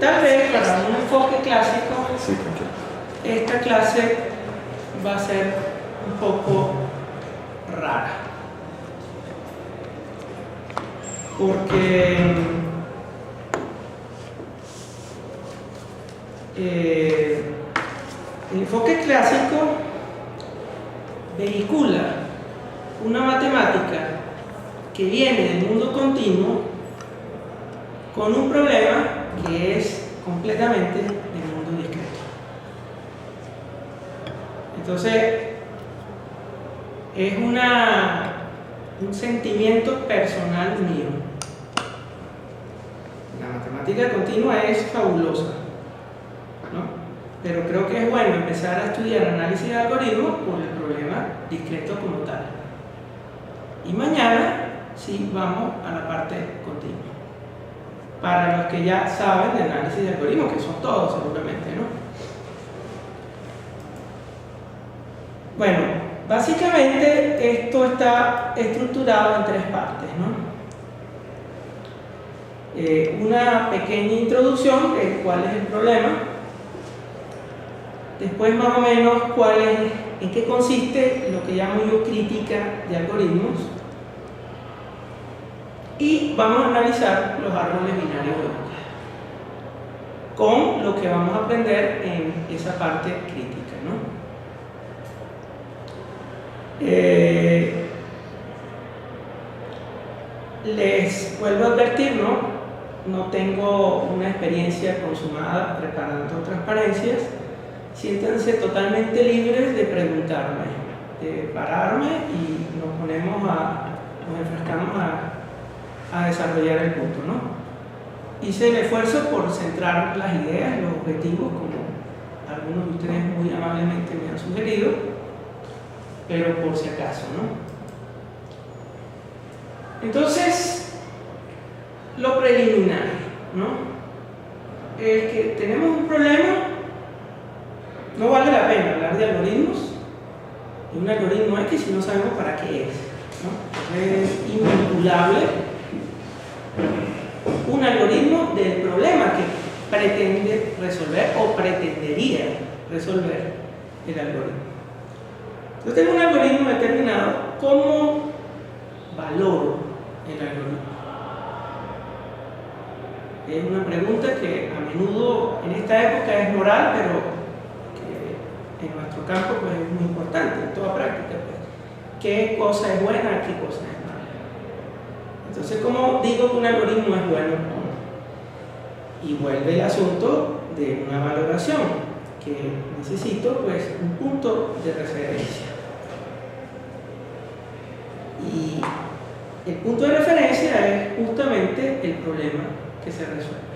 Tal vez para un enfoque clásico, Sí, tranquilo. esta clase va a ser un poco rara. Porque el enfoque clásico vehicula una matemática que viene del mundo continuo con un problema que es completamente del mundo discreto. Entonces, es un sentimiento personal mío. La matemática continua es fabulosa, ¿no? Pero creo que es bueno empezar a estudiar análisis de algoritmos por el problema discreto como tal. Y mañana sí vamos a la parte continua. Para los que ya saben de análisis de algoritmos, que son todos seguramente, ¿no? Bueno, básicamente esto está estructurado en tres partes, ¿no? Una pequeña introducción de cuál es el problema. Después más o menos en qué consiste lo que llamo yo crítica de algoritmos. Y vamos a analizar los árboles binarios de búsqueda con lo que vamos a aprender en esa parte crítica, ¿no? Les vuelvo a advertir, no tengo una experiencia consumada preparando transparencias. Siéntanse totalmente libres de preguntarme, de pararme y nos enfrascamos a desarrollar el punto, ¿no? Hice el esfuerzo por centrar las ideas, los objetivos, como algunos de ustedes muy amablemente me han sugerido, pero por si acaso, ¿no? Entonces, lo preliminar, ¿no? Es que tenemos un problema. No vale la pena hablar de algoritmos y un algoritmo X si no sabemos para qué es, ¿no? Es invinculable un algoritmo del problema que pretende resolver o pretendería resolver el algoritmo. Yo tengo un algoritmo determinado. ¿Cómo valoro el algoritmo? Es una pregunta que a menudo en esta época es moral, pero en nuestro campo pues, es muy importante, en toda práctica. Pues, ¿qué cosa es buena, qué cosa es mala? Entonces, ¿cómo digo que un algoritmo es bueno o no? Y vuelve el asunto de una valoración, que necesito pues, un punto de referencia. Y el punto de referencia es justamente el problema que se resuelve.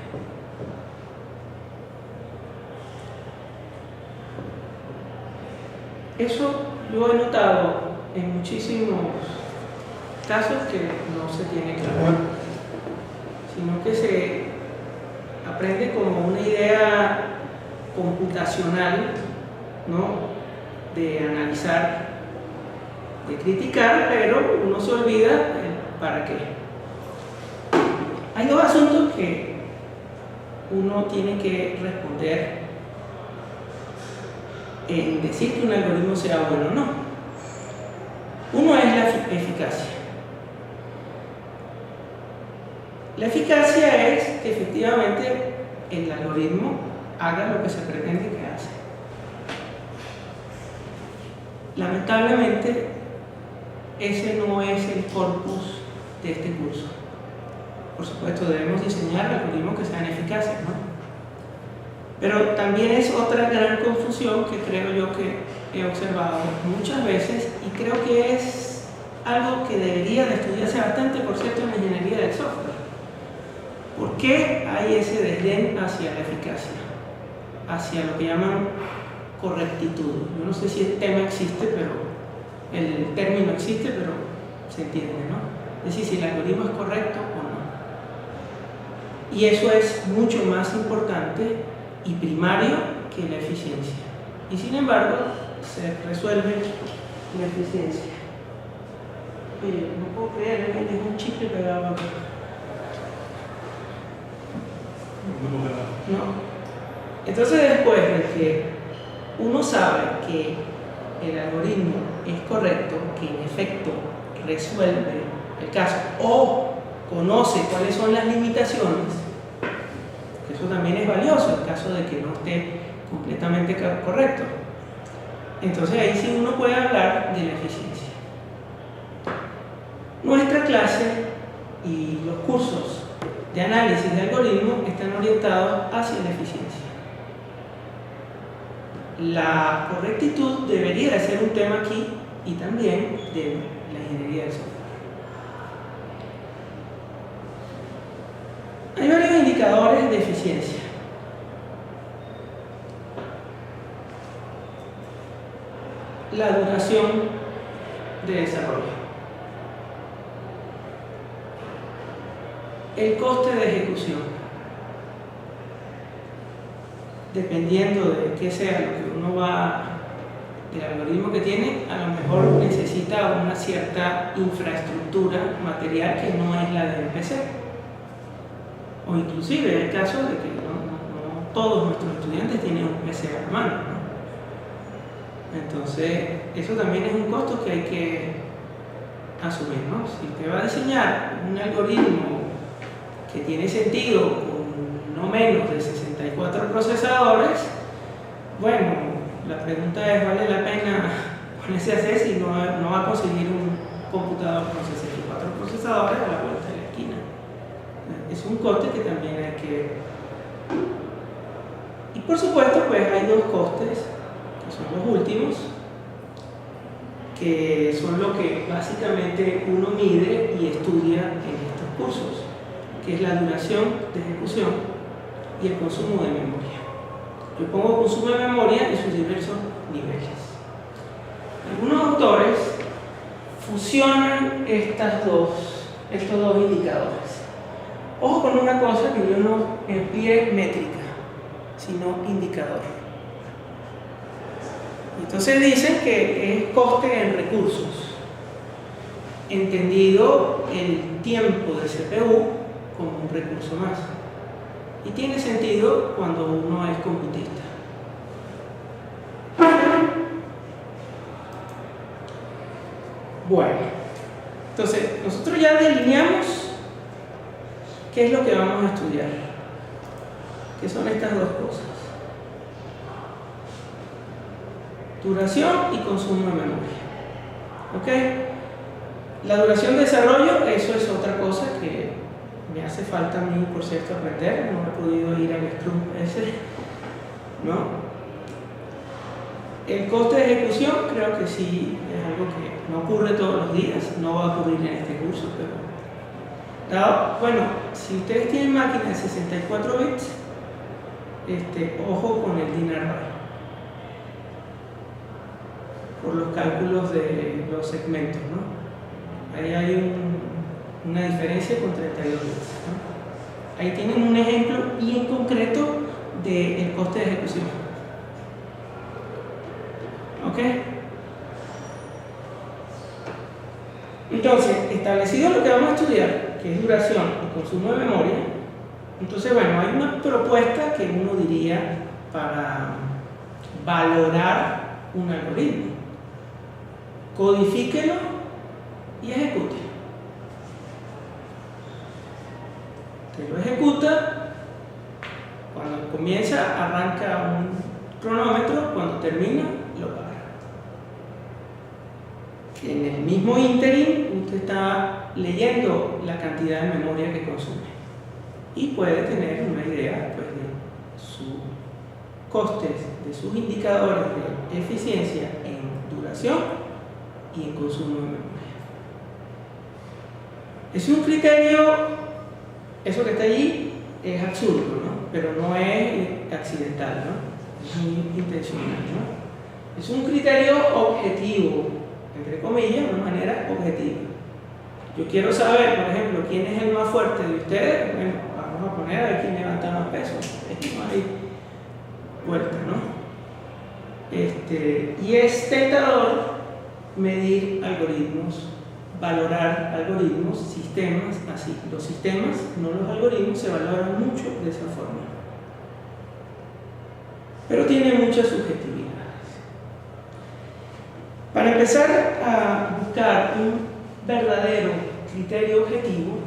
Eso lo he notado en muchísimos casos que no se tiene claro, sino que se aprende como una idea computacional, ¿no? De analizar, de criticar, pero uno se olvida el para qué. Hay dos asuntos que uno tiene que responder en decir que un algoritmo sea bueno o no. Uno es la eficacia. La eficacia es que efectivamente el algoritmo haga lo que se pretende que hace. Lamentablemente, ese no es el corpus de este curso. Por supuesto, debemos diseñar algoritmos que sean eficaces, ¿no? Pero también es otra gran confusión que creo yo que he observado muchas veces y creo que es algo que debería de estudiarse bastante, por cierto, en la ingeniería del software. ¿Por qué hay ese desdén hacia la eficacia? Hacia lo que llaman correctitud. Yo no sé si el tema existe, pero el término existe, pero se entiende, ¿no? Es decir, si el algoritmo es correcto o no. Y eso es mucho más importante y primario que la eficiencia. Y sin embargo, se resuelve la eficiencia. Oye, no puedo creer, es un chicle pegado acá. No. Entonces, después de que uno sabe que el algoritmo es correcto, que en efecto resuelve el caso o conoce cuáles son las limitaciones, que eso también es valioso en caso de que no esté completamente correcto, entonces ahí sí uno puede hablar de la eficiencia. Nuestra clase y los cursos de análisis de algoritmos están orientados hacia la eficiencia. La correctitud debería de ser un tema aquí y también de la ingeniería del software. Hay varios indicadores de eficiencia. La duración de desarrollo. El coste de ejecución. Dependiendo de qué sea lo que uno va, del algoritmo que tiene, a lo mejor necesita una cierta infraestructura material que no es la del PC. O inclusive en el caso de que no todos nuestros estudiantes tienen un PC a la mano, ¿no? Entonces, eso también es un costo que hay que asumir, ¿no? Si usted va a diseñar un algoritmo que tiene sentido con no menos de 64 procesadores, bueno, la pregunta es, ¿vale la pena ponerse a hacer si no va a conseguir un computador con 64 procesadores a la vuelta de la esquina? Es un coste que también hay que... Y por supuesto, pues hay dos costes, que son los últimos, que son lo que básicamente uno mide y estudia en estos cursos, que es la duración de ejecución y el consumo de memoria. Yo pongo consumo de memoria y sus diversos niveles. Algunos autores fusionan estos dos indicadores. Ojo con una cosa, que yo no empleé métrica, sino indicador. Entonces dicen que es coste en recursos, entendido el tiempo de CPU como un recurso más. Y tiene sentido cuando uno es computista. Bueno, entonces nosotros ya delineamos qué es lo que vamos a estudiar, que son estas dos cosas: duración y consumo de memoria. ¿Ok? La duración de desarrollo, eso es otra cosa que me hace falta a mí, por cierto, aprender. No he podido ir al Scrum ese, ¿no? El coste de ejecución creo que sí es algo que no ocurre todos los días, no va a ocurrir en este curso, pero bueno, si ustedes tienen máquinas de 64 bits, ojo con el dinar por los cálculos de los segmentos, ¿no? Ahí hay una diferencia con 32 bits, ¿no? Ahí tienen un ejemplo bien concreto del coste de ejecución. ¿Ok? Entonces, establecido lo que vamos a estudiar, que es duración y consumo de memoria, entonces, bueno, hay una propuesta que uno diría para valorar un algoritmo. Codifíquelo y ejecute. Usted lo ejecuta, cuando comienza arranca un cronómetro, cuando termina lo para. En el mismo ínterin usted está leyendo la cantidad de memoria que consume y puede tener una idea, pues, de sus costes, de sus indicadores de eficiencia en duración y en consumo de memoria. Es un criterio, eso que está allí es absurdo, ¿no? Pero no es accidental, ¿no? Es muy intencional, ¿no? Es un criterio objetivo, entre comillas, de una manera objetiva. Yo quiero saber, por ejemplo, quién es el más fuerte de ustedes. Bueno, vamos a poner a ver quién levanta más peso. No hay vuelta, ¿no? Y es tentador medir algoritmos valorar algoritmos, sistemas, así. Los sistemas, no los algoritmos, se valoran mucho de esa forma. Pero tiene muchas subjetividades. Para empezar a buscar un verdadero criterio objetivo,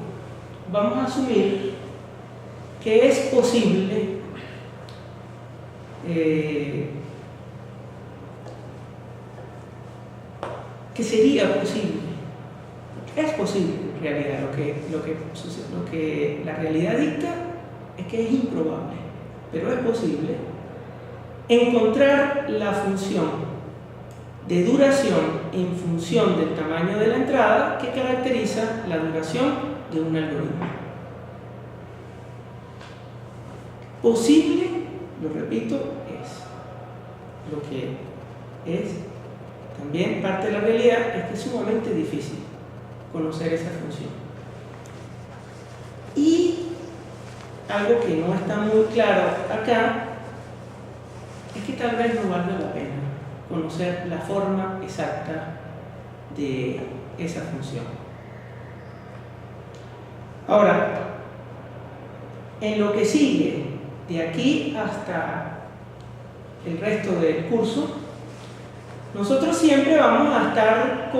vamos a asumir que es posible que sería posible, es posible en realidad, lo que la realidad dicta es que es improbable, pero es posible encontrar la función de duración en función del tamaño de la entrada que caracteriza la duración de un algoritmo. Posible, lo repito, es. Lo que es también parte de la realidad es que es sumamente difícil conocer esa función. Y algo que no está muy claro acá es que tal vez no valga la pena conocer la forma exacta de esa función. Ahora, en lo que sigue de aquí hasta el resto del curso, nosotros siempre vamos a estar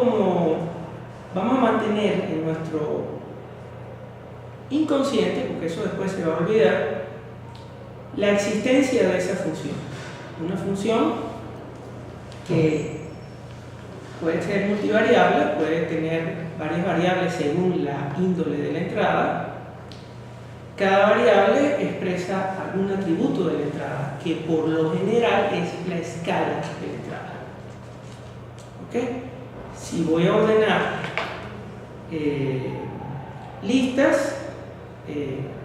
vamos a mantener en nuestro inconsciente, porque eso después se va a olvidar, la existencia de esa función. Una función que puede ser multivariable, puede tener varias variables según la índole de la entrada. Cada variable expresa algún atributo de la entrada, que por lo general es la escala de la entrada. ¿Ok? Si voy a ordenar listas,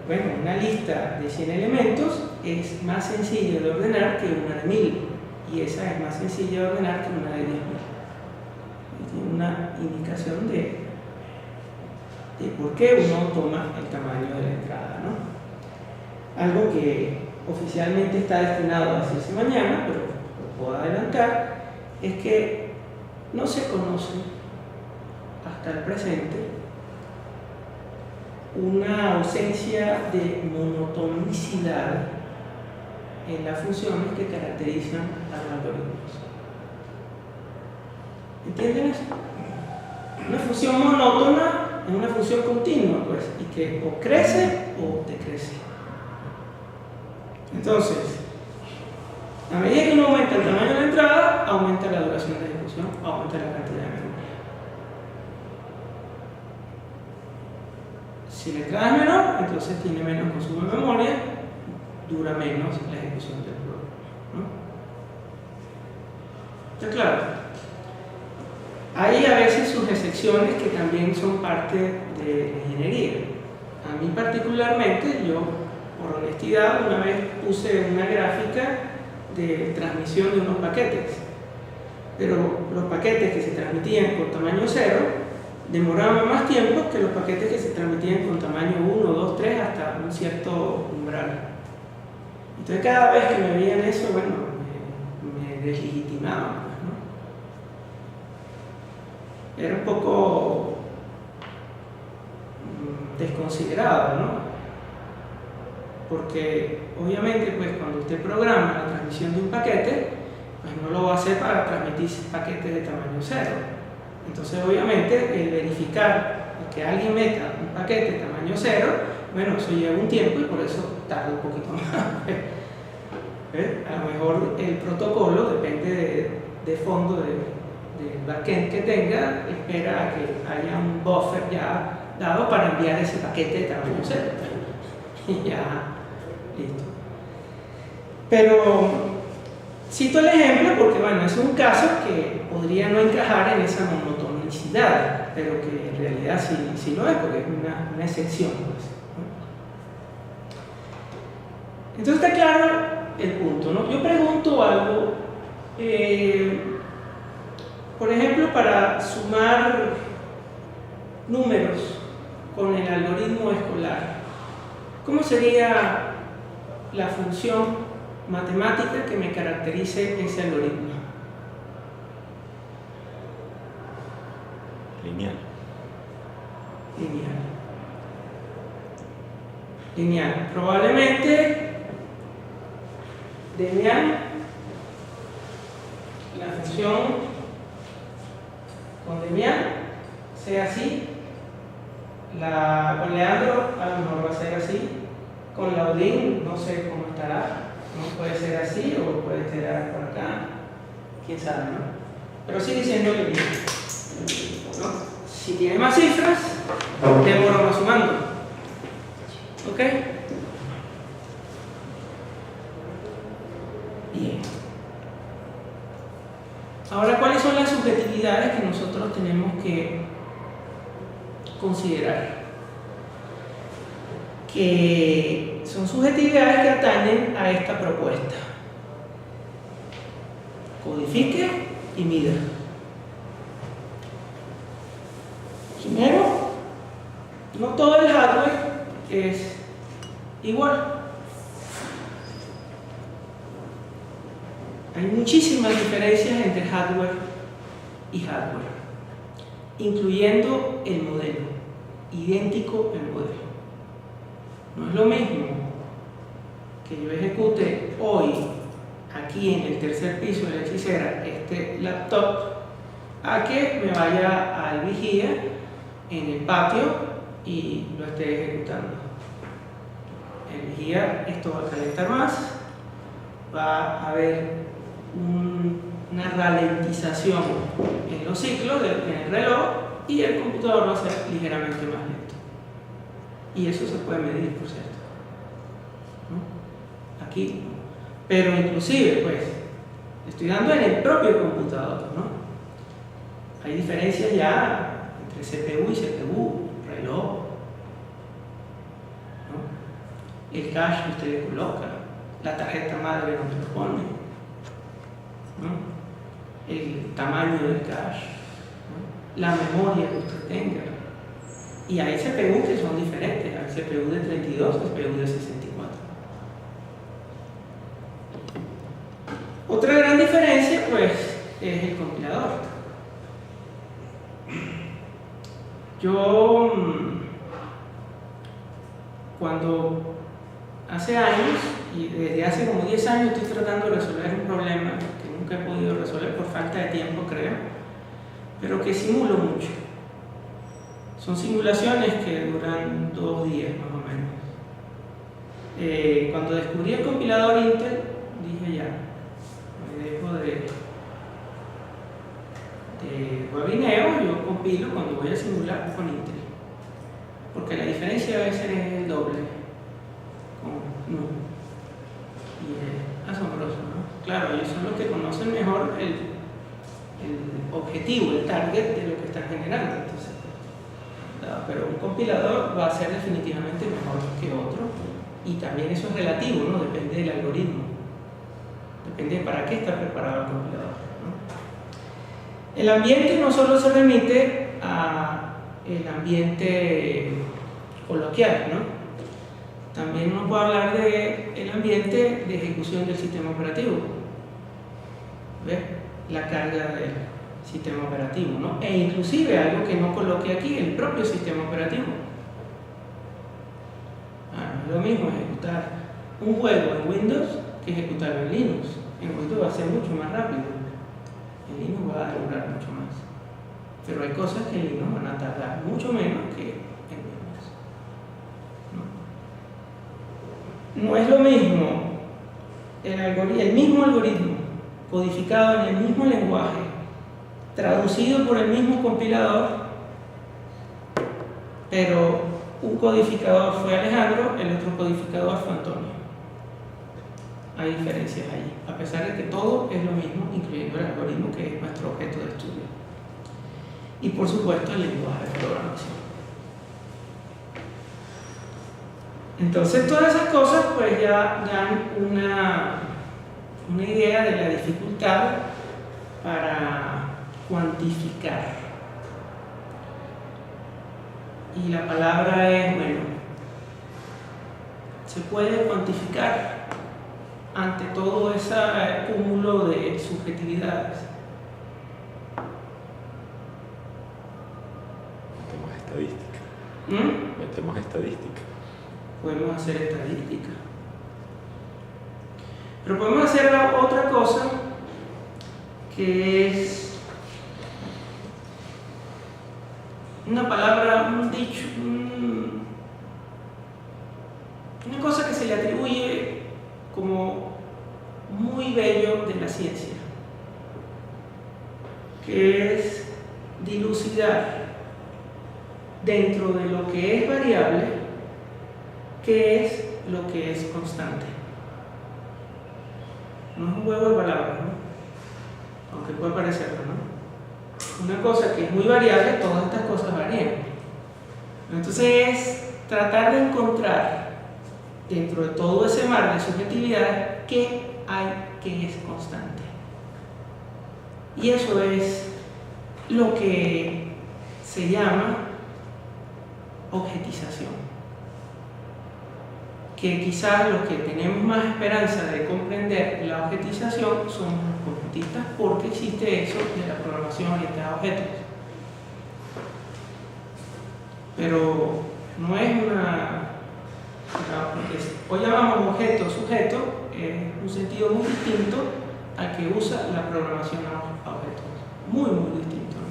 bueno, una lista de 100 elementos es más sencilla de ordenar que una de 1000, y esa es más sencilla de ordenar que una de 10.000. Tiene una indicación de por qué uno toma el tamaño de la entrada, ¿no? Algo que oficialmente está destinado a decirse mañana, pero lo puedo adelantar, es que no se conoce hasta el presente una ausencia de monotonicidad en las funciones que caracterizan a los algoritmos. ¿Entienden eso? Una función monótona es una función continua, pues, y que o crece o decrece. Entonces, a medida que uno aumenta el tamaño de la entrada, aumenta la duración de ejecución, aumenta la cantidad de memoria. Si la entrada es menor, entonces tiene menos consumo de memoria, dura menos la ejecución del programa, ¿no? ¿Está claro? Hay a veces sus excepciones que también son parte de la ingeniería. A mí particularmente, yo por honestidad una vez puse una gráfica de transmisión de unos paquetes, pero los paquetes que se transmitían con tamaño 0 demoraban más tiempo que los paquetes que se transmitían con tamaño 1, 2, 3 hasta un cierto umbral. Entonces cada vez que me veían eso, bueno, me deslegitimaban. Era un poco desconsiderado, ¿no? Porque obviamente, pues, cuando usted programa la transmisión de un paquete, pues no lo va a hacer para transmitir paquetes de tamaño 0. Entonces, obviamente, el verificar que alguien meta un paquete de tamaño 0, bueno, eso lleva un tiempo y por eso tarda un poquito más. A lo mejor el protocolo, depende de fondo del backend que tenga, espera a que haya un buffer ya dado para enviar ese paquete de tamaño 0. Y ya, listo. Pero cito el ejemplo porque, bueno, es un caso que podría no encajar en esa monotonicidad, pero que en realidad sí lo es, porque es una excepción, pues, ¿no? Entonces está claro el punto, ¿no? Yo pregunto algo, por ejemplo, para sumar números con el algoritmo escolar, ¿cómo sería la función matemática que me caracterice ese algoritmo? Lineal. Lineal. Probablemente Demian, la función con Demian sea así, con Leandro a lo mejor va a ser así, con Laudín no sé cómo estará, no puede ser así o puede estar por acá, quién sabe, ¿no? Pero sigue siendo lineal, ¿no? Si tiene más cifras, demora sumando, ¿ok? Bien. Ahora, ¿cuáles son las subjetividades que nosotros tenemos que considerar? Que son subjetividades que atañen a esta propuesta. Codifique y mida. Primero, no todo el hardware es igual. Hay muchísimas diferencias entre hardware y hardware, incluyendo el modelo, idéntico el modelo. No es lo mismo que yo ejecute hoy, aquí en el tercer piso de la hechicera, este laptop, a que me vaya al vigía en el patio y lo esté ejecutando. El vigía, esto va a calentar más, va a haber una ralentización en los ciclos en el reloj y el computador va a ser ligeramente más lento. Y eso se puede medir, por cierto, ¿no? Aquí, pero inclusive, pues, estoy dando en el propio computador, ¿no? Hay diferencias ya entre CPU y CPU, reloj, ¿no? El cache que usted le coloca, la tarjeta madre donde lo pone, ¿no? El tamaño del cache, ¿no? La memoria que usted tenga. Y hay CPU que son diferentes, hay CPU de 32, CPU de 64. Otra gran diferencia, pues, es el compilador. Yo, cuando hace años, y desde hace como 10 años estoy tratando de resolver un problema que nunca he podido resolver por falta de tiempo, creo, pero que simulo mucho. Son simulaciones que duran 2 días más o menos. Cuando descubrí el compilador Intel, dije ya, me dejo de Webineo, yo compilo cuando voy a simular con Intel, porque la diferencia a veces es el doble con NUM y es asombroso, ¿no? Claro, ellos son los que conocen mejor el objetivo, el target de lo que están generando, entonces, pero un compilador va a ser definitivamente mejor que otro, y también eso es relativo, ¿no? Depende del algoritmo, depende de para qué está preparado el compilador, ¿no? El ambiente no solo se remite al ambiente coloquial, ¿no? También uno puede hablar del ambiente de ejecución del sistema operativo, ¿ves? La carga del sistema operativo, ¿no? E inclusive algo que no coloque aquí, el propio sistema operativo. No es lo mismo ejecutar un juego en Windows que ejecutarlo en Linux. En Windows va a ser mucho más rápido, en Linux va a durar mucho más, pero hay cosas que en Linux van a tardar mucho menos que en Windows. No es lo mismo el mismo algoritmo codificado en el mismo lenguaje, traducido por el mismo compilador, pero un codificador fue Alejandro, el otro codificador fue Antonio. Hay diferencias allí, a pesar de que todo es lo mismo, incluyendo el algoritmo que es nuestro objeto de estudio. Y por supuesto el lenguaje de programación. Entonces todas esas cosas pues ya dan una idea de la dificultad para cuantificar. Y la palabra es, bueno, se puede cuantificar ante todo ese cúmulo de subjetividades. Temas estadísticos. Metemos estadística. Podemos hacer estadística. Pero podemos hacer otra cosa que es una palabra, un dicho, una cosa que se le atribuye como muy bello de la ciencia, que es dilucidar dentro de lo que es variable qué es lo que es constante. No es un juego de palabras, ¿no? Aunque puede parecerlo, ¿no? Una cosa que es muy variable, todas estas cosas varían. Entonces es tratar de encontrar dentro de todo ese mar de subjetividad qué hay que es constante. Y eso es lo que se llama objetización. Que quizás los que tenemos más esperanza de comprender la objetización somos los conjuntistas, porque existe eso de la programación orientada a objetos. Pero no es porque hoy llamamos objeto sujeto, es un sentido muy distinto al que usa la programación a objetos. Muy, muy distinto, ¿no?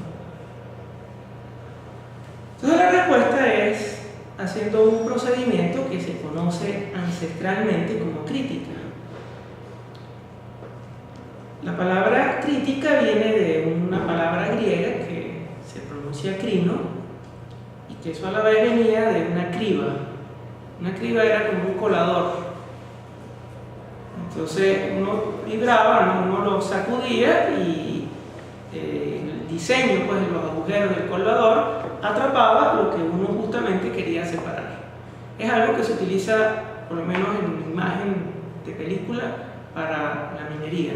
Entonces la respuesta es haciendo un procedimiento que se conoce ancestralmente como crítica. La palabra crítica viene de una palabra griega que se pronuncia crino y que eso a la vez venía de una criba. Una criba era como un colador. Entonces uno vibraba, uno lo sacudía y el diseño pues, de los agujeros del colador atrapaba lo que uno justamente quería separar. Es algo que se utiliza, por lo menos en imagen de película, para la minería.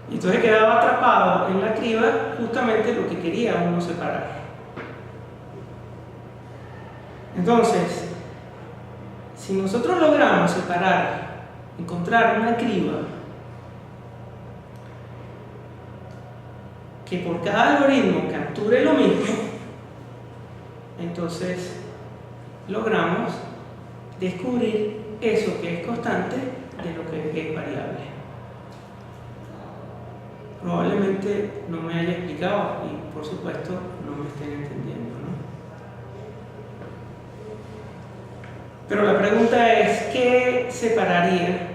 Y entonces quedaba atrapado en la criba justamente lo que quería uno separar. Entonces, si nosotros logramos separar, encontrar una criba que por cada algoritmo capture lo mismo, entonces logramos descubrir eso que es constante de lo que es variable. Probablemente no me haya explicado y por supuesto no me estén entendiendo, ¿no? Pero la pregunta es, ¿qué separaría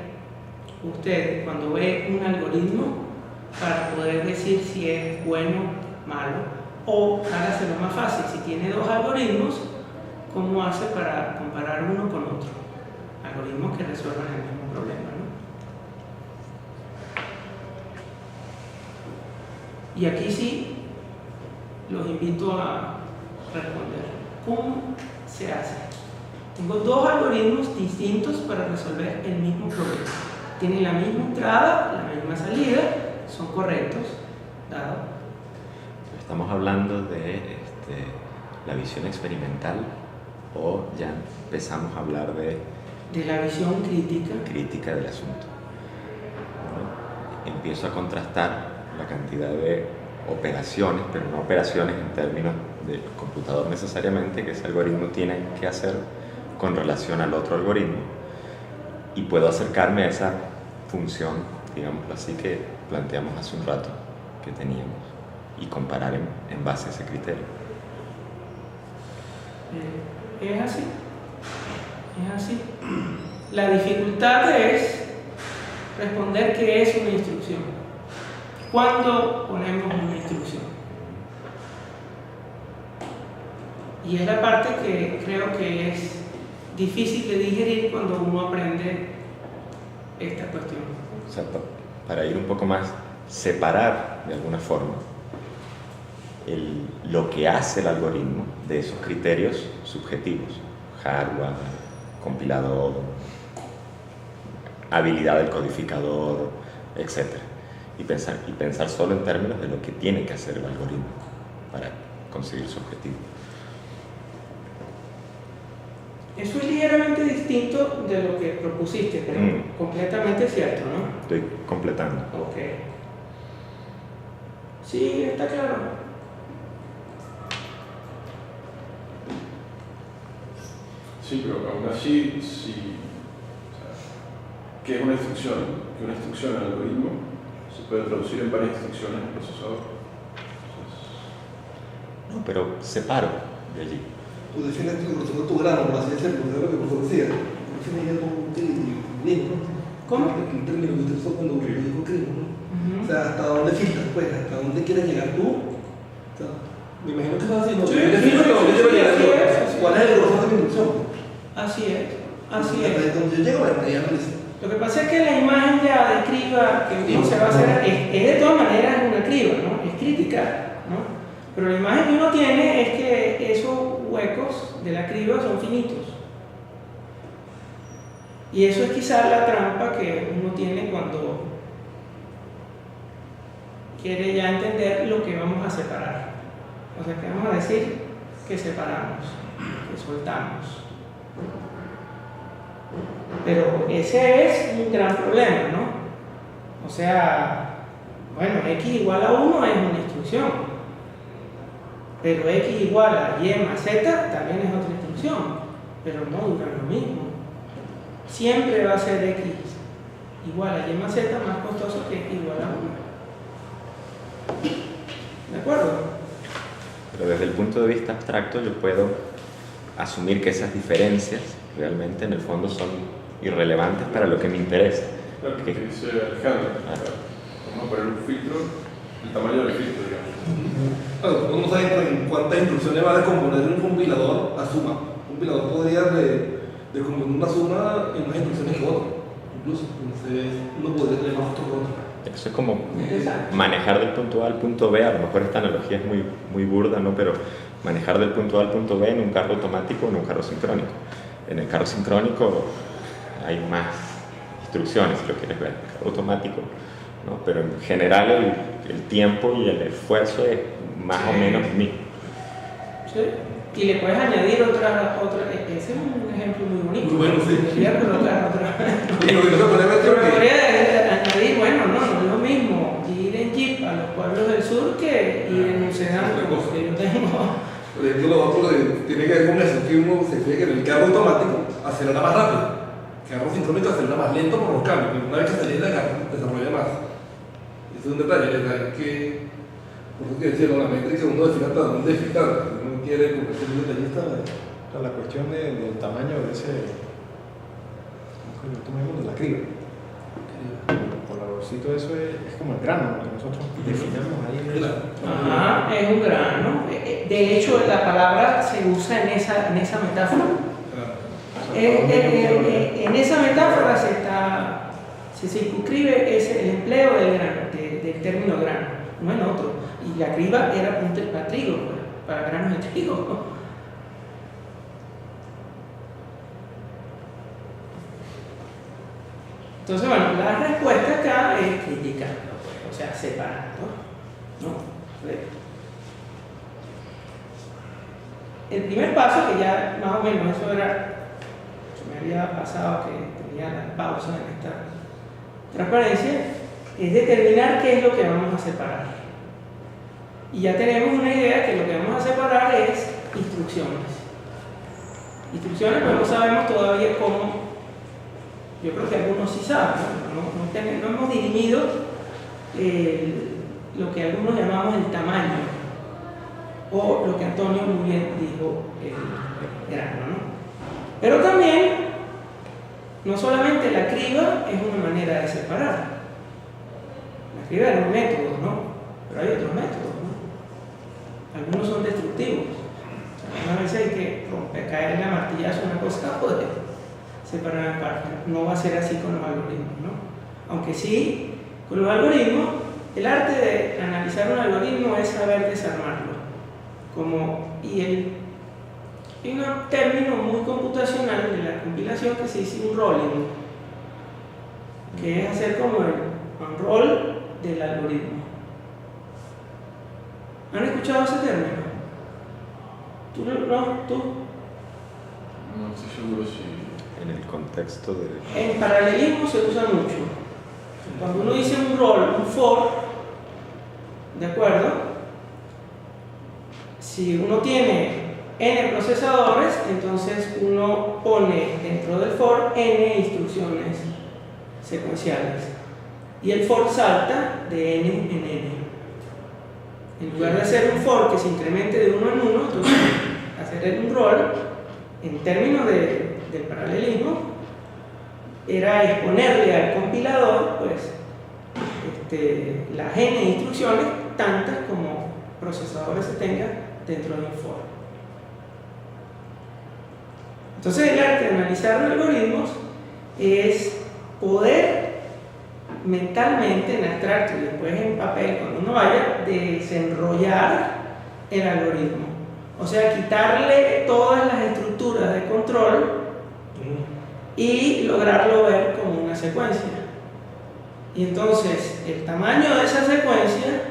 usted cuando ve un algoritmo para poder decir si es bueno, malo? O, para hacerlo más fácil, si tiene dos algoritmos, ¿cómo hace para comparar uno con otro? Algoritmos que resuelvan el mismo problema, ¿no? Y aquí sí los invito a responder. ¿Cómo se hace? Tengo dos algoritmos distintos para resolver el mismo problema. Tienen la misma entrada, la misma salida, son correctos, dado. Estamos hablando de la visión experimental, o ya empezamos a hablar de la visión crítica del asunto. ¿No? Empiezo a contrastar la cantidad de operaciones, pero no operaciones en términos del computador necesariamente, que ese algoritmo tiene que hacer con relación al otro algoritmo, y puedo acercarme a esa función, digámoslo así, que planteamos hace un rato que teníamos, y comparar en base a ese criterio. Es así. Es así. La dificultad es responder qué es una instrucción. ¿Cuándo ponemos una instrucción? Y es la parte que creo que es difícil de digerir cuando uno aprende esta cuestión. O sea, para ir un poco más, separar de alguna forma lo que hace el algoritmo de esos criterios subjetivos: hardware, compilador, habilidad del codificador, etc. Y pensar solo en términos de lo que tiene que hacer el algoritmo para conseguir su objetivo. Eso es ligeramente distinto de lo que propusiste, pero completamente cierto, ¿no? Estoy completando. Ok. Sí, está claro. Sí, pero aún así, sí, o sea, ¿qué es una instrucción? Que una instrucción en el algoritmo se puede traducir en varias instrucciones en el procesador. No, pero separo de allí. Tú defines tu grosor de tu grano, por así decirlo, de lo que el profesor decía. Defines ya como un crino, ¿no? ¿Cómo? El término que utilizó cuando dijo crino, ¿no? Ujú. O sea, hasta dónde filtras, pues, hasta dónde quieres llegar tú. O sea, me imagino que estás haciendo. Sí, Yo defino hasta dónde quiero llegar yo. así es. ¿Cuál es el grosor de mi inducción? Así es, así Hasta es. donde yo llego, ya no dice. Lo que pasa es que la imagen ya de criba que uno se va a hacer es de todas maneras una criba, ¿no? Es criticar, ¿no? Pero la imagen que uno tiene es que esos huecos de la criba son finitos. Y eso es quizás la trampa que uno tiene cuando quiere ya entender lo que vamos a separar. O sea, que vamos a decir que separamos, que soltamos. Pero ese es un gran problema, ¿no? O sea, bueno, x igual a 1 es una instrucción, pero x igual a y más z también es otra instrucción, pero no duran lo mismo. Siempre va a ser x igual a y más z más costoso que x igual a 1. ¿De acuerdo? Pero desde el punto de vista abstracto yo puedo asumir que esas diferencias realmente en el fondo son irrelevantes para lo que me interesa. Claro, que dice Alejandro, vamos a poner un filtro, el tamaño del filtro, digamos. Claro, uno no sabe en cuántas instrucciones va a descomponer un compilador a suma. Un compilador podría descomponer una suma en más instrucciones que otra, incluso. Entonces, uno podría tener más otro que otro. Eso es como Exacto. manejar del punto A al punto B, a lo mejor esta analogía es muy burda, ¿no? Pero manejar del punto A al punto B en un carro automático o en un carro sincrónico. En el carro sincrónico hay más instrucciones, si lo quieres ver, el carro automático, ¿no? Pero en general el tiempo y el esfuerzo es más o menos el mismo. ¿Sí? Y le puedes añadir otra. Ese es un ejemplo muy bonito. Muy bueno, sí. Podría colocar otra. Y lo que no se puede ver Pero es que podría añadir, bueno, no es lo mismo ir en jeep a los pueblos del sur que ir en un sedán como que yo tengo. por ejemplo, lo otro tiene que ver con eso, que uno se fija que en el carro automático acelera más rápido. El carro sincrónico acelera más lento por los cambios, pero una vez que acelera el carro desarrolla más. Ese es un detalle que, por eso que decía, la métrica uno define hasta dónde fijar. Uno quiere ser un detallista. O sea, la cuestión del tamaño de ese, ¿cómo de la criba? El colorcito, eso es como el grano, que nosotros definamos ahí. Ajá, es un grano. De hecho, la palabra se usa en esa metáfora. En esa metáfora se circunscribe el empleo del grano, del término grano, no en otro. Y la criba era para trigo, para granos de trigo. Entonces, bueno, la respuesta acá es criticando, pues, o sea, separando, ¿no? El primer paso, que ya más o menos eso era, se me había pasado que tenía la pausa en esta transparencia, es determinar qué es lo que vamos a separar. Y ya tenemos una idea que lo que vamos a separar es instrucciones. Instrucciones, pero no sabemos todavía cómo. Yo creo que algunos sí saben, no hemos dirimido lo que algunos llamamos el tamaño, o lo que Antonio muy bien dijo, el grano, ¿no? Pero también, no solamente la criba es una manera de separar. La criba es un método, ¿no? Pero hay otros métodos, ¿no? Algunos son destructivos. O sea, una vez hay que romper, caer la martillazo, una cosa, joder. Separar en partes. No va a ser así con los algoritmos, ¿no? Aunque sí, con los algoritmos, el arte de analizar un algoritmo es saber desarmarlo. Hay un término muy computacional de la compilación que se dice un rolling, que es hacer como el unroll del algoritmo. ¿Han escuchado ese término? ¿Tú? No estoy seguro si... En el contexto de... En paralelismo se usa mucho. Cuando uno dice un roll, un for, ¿de acuerdo? Si uno tiene n procesadores, entonces uno pone dentro del for n instrucciones secuenciales y el for salta de n en n. En lugar de hacer un for que se incremente de uno en uno, entonces hacer un roll en términos del paralelismo era exponerle al compilador pues las n instrucciones tantas como procesadores se tenga dentro de un for. Entonces el arte de analizar algoritmos es poder mentalmente, en abstracto y después en papel, cuando uno vaya, desenrollar el algoritmo. O sea, quitarle todas las estructuras de control y lograrlo ver como una secuencia. Y entonces el tamaño de esa secuencia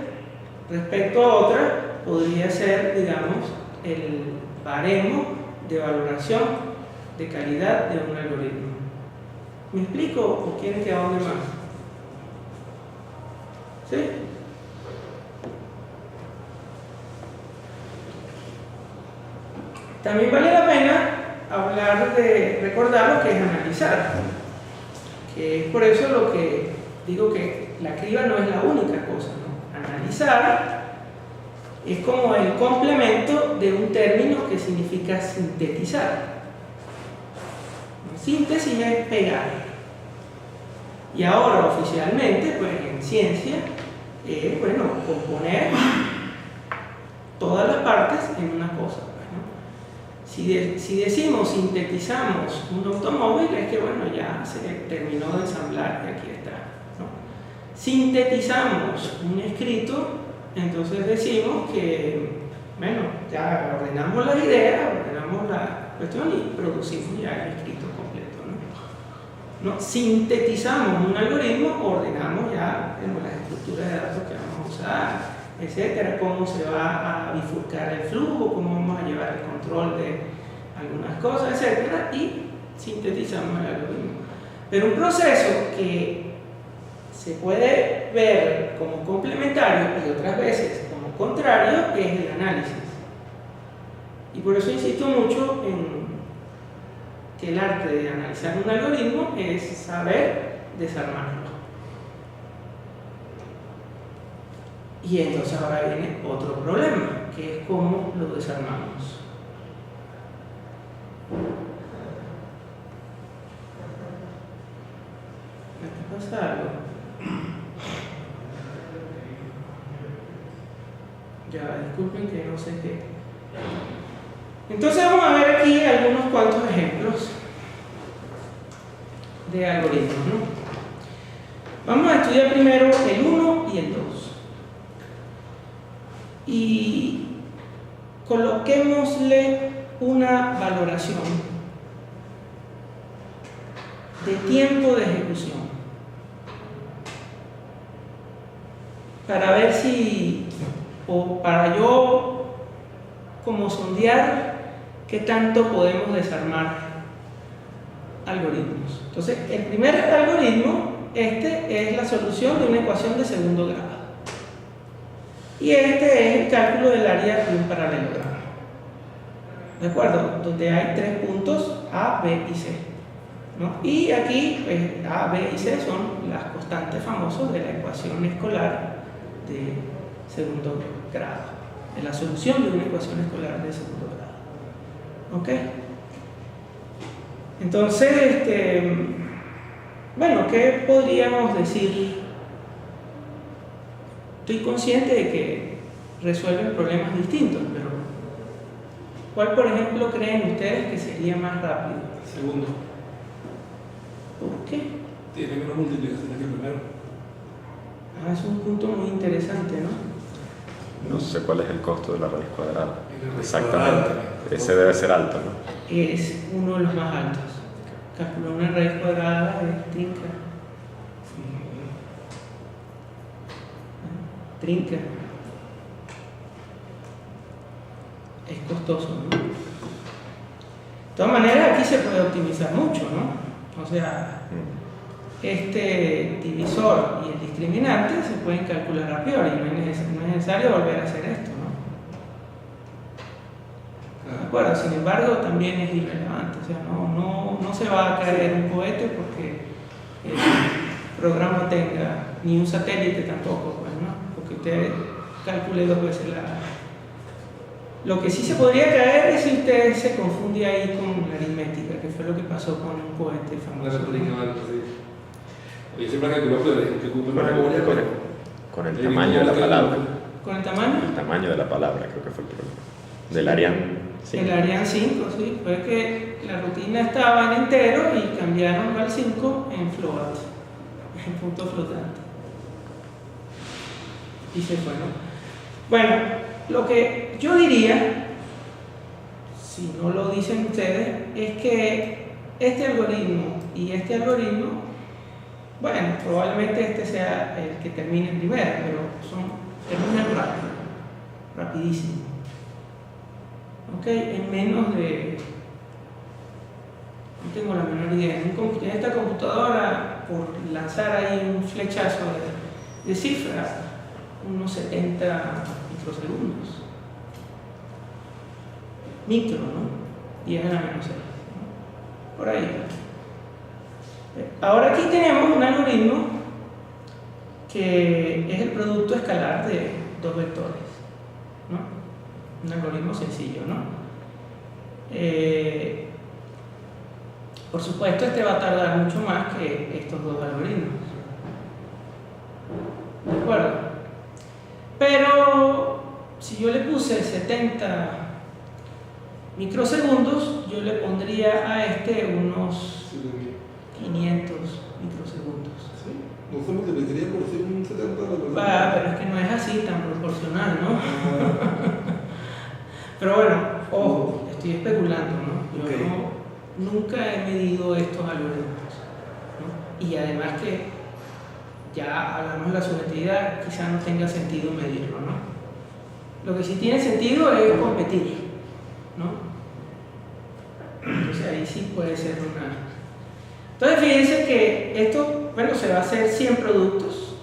respecto a otra podría ser, digamos, el baremo de valoración de calidad de un algoritmo. ¿Me explico o quieren que ahonde más? ¿Sí? También vale la pena recordar lo que es analizar, que es por eso lo que digo que la criba no es la única cosa, ¿no? Analizar es como el complemento de un término que significa sintetizar. Síntesis es pegar. Y ahora oficialmente, pues en ciencia, es componer todas las partes en una cosa. Si decimos sintetizamos un automóvil, es que ya se terminó de ensamblar y aquí está, ¿no? Sintetizamos un escrito, entonces decimos que, ya ordenamos las ideas, ordenamos la cuestión y producimos ya el escrito completo, ¿no? Sintetizamos un algoritmo, ordenamos ya las estructuras de datos que vamos a usar, etcétera, cómo se va a bifurcar el flujo, cómo vamos a llevar el control de algunas cosas, etcétera, y sintetizamos el algoritmo. Pero un proceso que se puede ver como complementario y otras veces como contrario es el análisis. Y por eso insisto mucho en que el arte de analizar un algoritmo es saber desarmarlo. Y entonces ahora viene otro problema, que es cómo lo desarmamos. ¿Me pasa algo? Ya, disculpen que no sé qué. Entonces vamos a ver aquí algunos cuantos ejemplos de algoritmos, ¿no? Vamos a estudiar primero el 1 y el 2. Y coloquémosle una valoración de tiempo de ejecución para ver si, o para yo como sondear qué tanto podemos desarmar algoritmos. Entonces, el primer algoritmo, es la solución de una ecuación de segundo grado. Y este es el cálculo del área de un paralelogramo. ¿De acuerdo? Donde hay 3 puntos A, B y C, ¿no? Y aquí, pues, A, B y C son las constantes famosas de la ecuación escolar de segundo grado, de la solución de una ecuación escolar de segundo grado. ¿Ok? Entonces, ¿qué podríamos decir? Estoy consciente de que resuelven problemas distintos, pero ¿cuál, por ejemplo, creen ustedes que sería más rápido? Segundo. ¿Por qué? Tiene menos multiplicaciones que el primero. Es un punto muy interesante, ¿no? No sé cuál es el costo de la raíz cuadrada. raíz Exactamente. cuadrada. Ese debe ser alto, ¿no? Es uno de los más altos. Calcular una raíz cuadrada es trinca. Trinca. Es costoso, ¿no? De todas maneras, aquí se puede optimizar mucho, ¿no? O sea, este divisor y el discriminante se pueden calcular a priori, no es necesario volver a hacer esto, ¿no? acuerdo? Sin embargo, también es irrelevante, o sea, no se va a caer un cohete porque el programa tenga, ni un satélite tampoco, pues, ¿no? Porque usted calcule 2 veces la... Lo que sí se podría caer es si usted se confunde ahí con la aritmética, que fue lo que pasó con un cohete Una famoso. réplica, vale, sí. Oye, siempre que ocupe memoria, Con el tamaño de la palabra. ¿Con el tamaño? El tamaño de la palabra creo que fue el problema. Del Ariane 5. El Ariane 5, sí, fue que la rutina estaba en entero y cambiaron al 5 en float, en punto flotante. Y se fue, ¿no? Bueno, lo que yo diría, si no lo dicen ustedes, es que este algoritmo y este algoritmo, bueno, probablemente este sea el que termine primero, pero terminan rápido, rapidísimo. ¿Ok? En menos de... No tengo la menor idea. En esta computadora, por lanzar ahí un flechazo de cifras, unos 70 microsegundos. Micro, ¿no? 10 a la menos 6, ¿no? Por ahí. Ahora aquí tenemos un algoritmo que es el producto escalar de 2 vectores, ¿no? Un algoritmo sencillo, ¿no? Por supuesto, este va a tardar mucho más que estos 2 algoritmos. ¿De acuerdo? Pero si yo le puse 70 microsegundos, yo le pondría a este unos 500 microsegundos. ¿Sí? No se multiplicaría por 170 Pero es que no es así tan proporcional, ¿no? Pero bueno, ojo, estoy especulando, ¿no? Yo Okay. nunca he medido estos algoritmos, ¿no? Y además que ya hablamos de la subjetividad, quizá no tenga sentido medirlo, ¿no? Lo que sí tiene sentido es competir, ¿no? Entonces ahí sí puede ser una... Entonces fíjense que esto, bueno, se va a hacer 100 productos.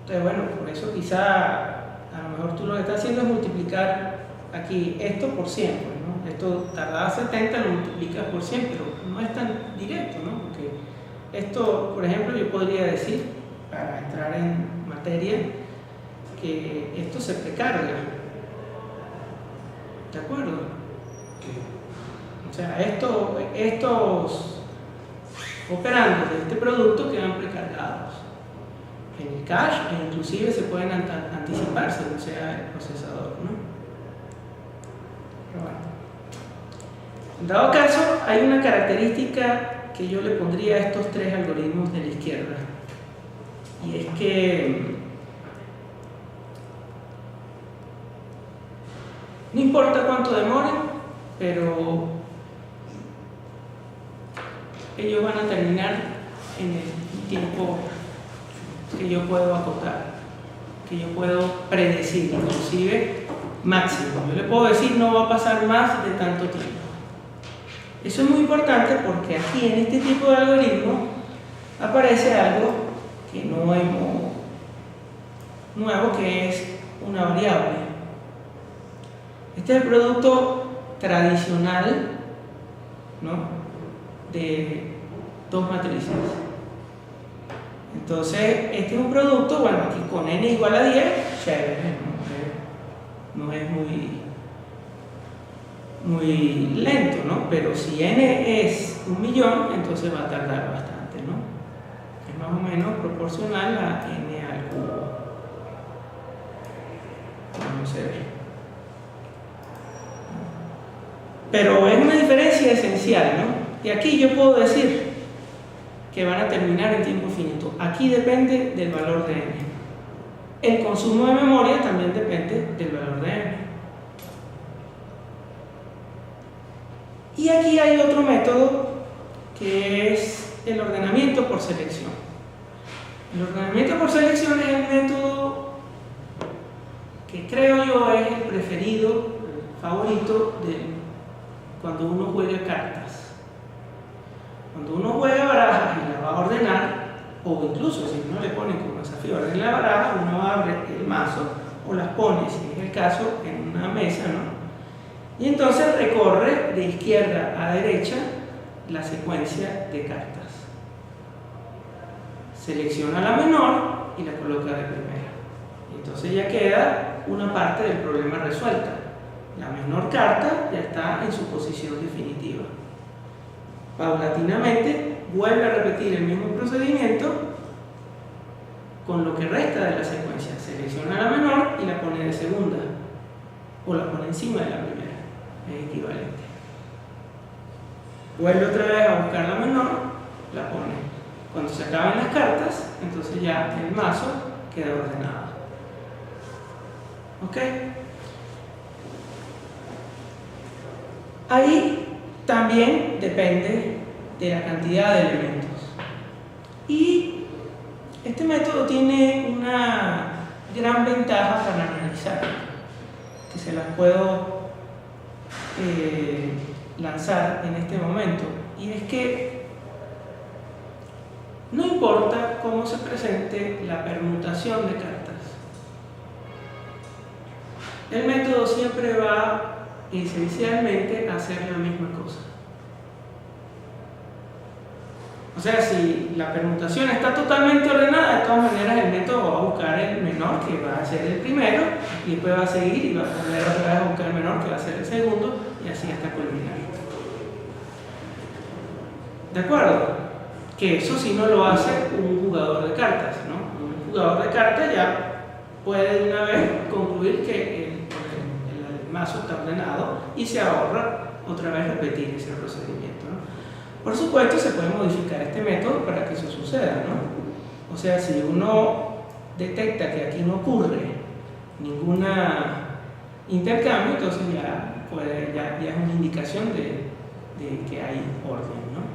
Entonces bueno, por eso quizá a lo mejor tú lo que estás haciendo es multiplicar aquí esto por 100, pues, ¿no? Esto tardaba 70, lo multiplicas por 100, pero no es tan directo, ¿no? Porque esto, por ejemplo, yo podría decir, para entrar en materia, que esto se precarga. ¿De acuerdo? O sea, estos operandos de este producto quedan precargados en el cache e inclusive se pueden anticipar según sea el procesador, ¿no? Pero bueno. En dado caso, hay una característica que yo le pondría a estos 3 algoritmos de la izquierda, y es que no importa cuánto demoren, pero ellos van a terminar en el tiempo que yo puedo acotar, que yo puedo predecir, inclusive máximo. Yo le puedo decir no va a pasar más de tanto tiempo. Eso es muy importante porque aquí en este tipo de algoritmo aparece algo que no hemos nuevo, que es una variable. Este es el producto tradicional, ¿no?, de 2 matrices. Entonces, este es un producto, bueno, aquí con n igual a 10, chévere, no es muy lento, ¿no? Pero si n es 1.000.000, entonces va a tardar bastante, ¿no? Es más o menos proporcional a n al cubo. No se ve. Pero es una diferencia esencial, ¿no? Y aquí yo puedo decir que van a terminar en tiempo finito. Aquí depende del valor de n. El consumo de memoria también depende del valor de n. Y aquí hay otro método que es el ordenamiento por selección. El ordenamiento por selección es el método que creo yo es el preferido, el favorito de cuando uno juega cartas. Cuando uno juega barajas y la va a ordenar, o incluso si uno le pone como desafío ordenar la baraja, uno abre el mazo o las pone, si es el caso, en una mesa, ¿no?, Y entonces recorre de izquierda a derecha la secuencia de cartas. Selecciona la menor y la coloca de primera. Y entonces ya queda una parte del problema resuelta. La menor carta ya está en su posición definitiva. Paulatinamente vuelve a repetir el mismo procedimiento con lo que resta de la secuencia. Selecciona la menor y la pone de segunda, o la pone encima de la primera. Es equivalente. Vuelve otra vez a buscar la menor, la pone. Cuando se acaban las cartas, entonces ya el mazo queda ordenado. ¿Ok? Ahí también depende de la cantidad de elementos. Y este método tiene una gran ventaja para analizar, que se las puedo lanzar en este momento, y es que no importa cómo se presente la permutación de cartas, el método siempre va esencialmente a hacer la misma cosa. O sea, si la permutación está totalmente ordenada, de todas maneras el método va a buscar el menor, que va a ser el primero, y después va a seguir y va a volver otra vez a buscar el menor, que va a ser el segundo, y así hasta culminar. ¿De acuerdo? Que eso sí no lo hace un jugador de cartas, ¿no? Un jugador de cartas ya puede de una vez concluir que el mazo está ordenado y se ahorra otra vez repetir ese procedimiento, ¿no? Por supuesto, se puede modificar este método para que eso suceda, ¿no? O sea, si uno detecta que aquí no ocurre ningún intercambio, entonces ya es una indicación de que hay orden, ¿no?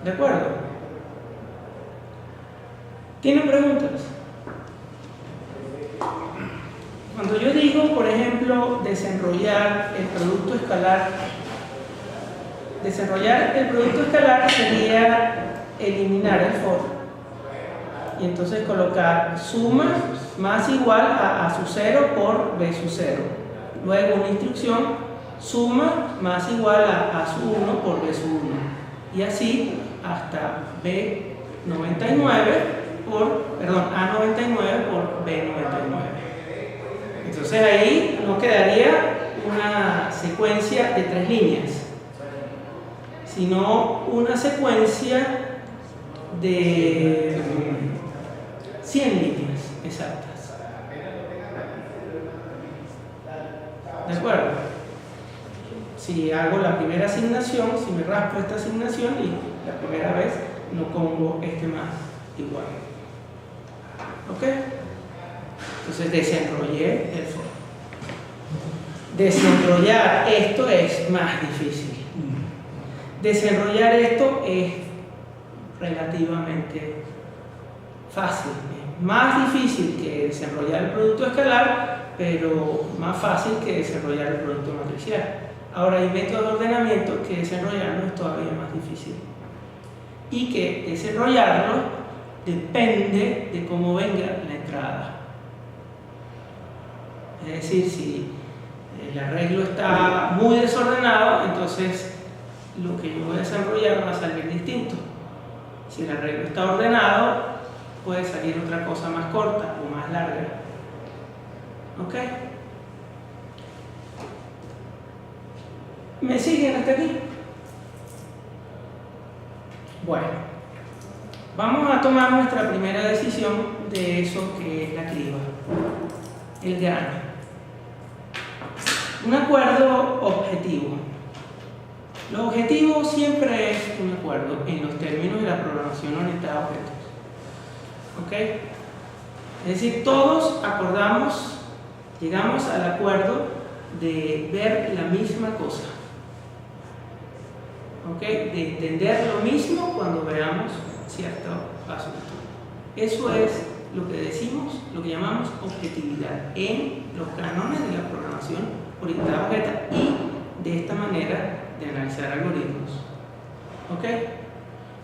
¿De acuerdo? ¿Tienen preguntas? Cuando yo digo, por ejemplo, desenrollar el producto escalar, sería eliminar el for y entonces colocar suma más igual a A sub 0 por B sub 0. Luego una instrucción, suma más igual a sub 1 por B sub 1. Y así hasta A99 por B99. Entonces ahí nos quedaría una secuencia de 3 líneas, sino una secuencia de 100 líneas exactas. ¿De acuerdo? Si hago la primera asignación, si me raspo esta asignación y la primera vez no pongo este más igual. ¿Ok? Entonces desenrollé el for. Desenrollar esto es más difícil. Desenrollar esto es relativamente fácil. Es más difícil que desenrollar el producto escalar, pero más fácil que desenrollar el producto matricial. Ahora hay métodos de ordenamiento que desenrollarlo es todavía más difícil. Y que desenrollarlo depende de cómo venga la entrada. Es decir, si el arreglo está muy desordenado, entonces lo que yo voy a desarrollar va a salir distinto. Si el arreglo está ordenado, puede salir otra cosa más corta o más larga. ¿Ok? ¿Me siguen hasta aquí? Bueno, vamos a tomar nuestra primera decisión de eso que es la criba, el grano. Un acuerdo objetivo. Lo objetivo siempre es un acuerdo en los términos de la programación orientada a objetos. ¿Ok? Es decir, todos acordamos, llegamos al acuerdo de ver la misma cosa. ¿Ok? De entender lo mismo cuando veamos cierto asunto. Eso es lo que decimos, lo que llamamos objetividad en los cánones de la programación orientada a objetos y de esta manera de analizar algoritmos. ¿Ok?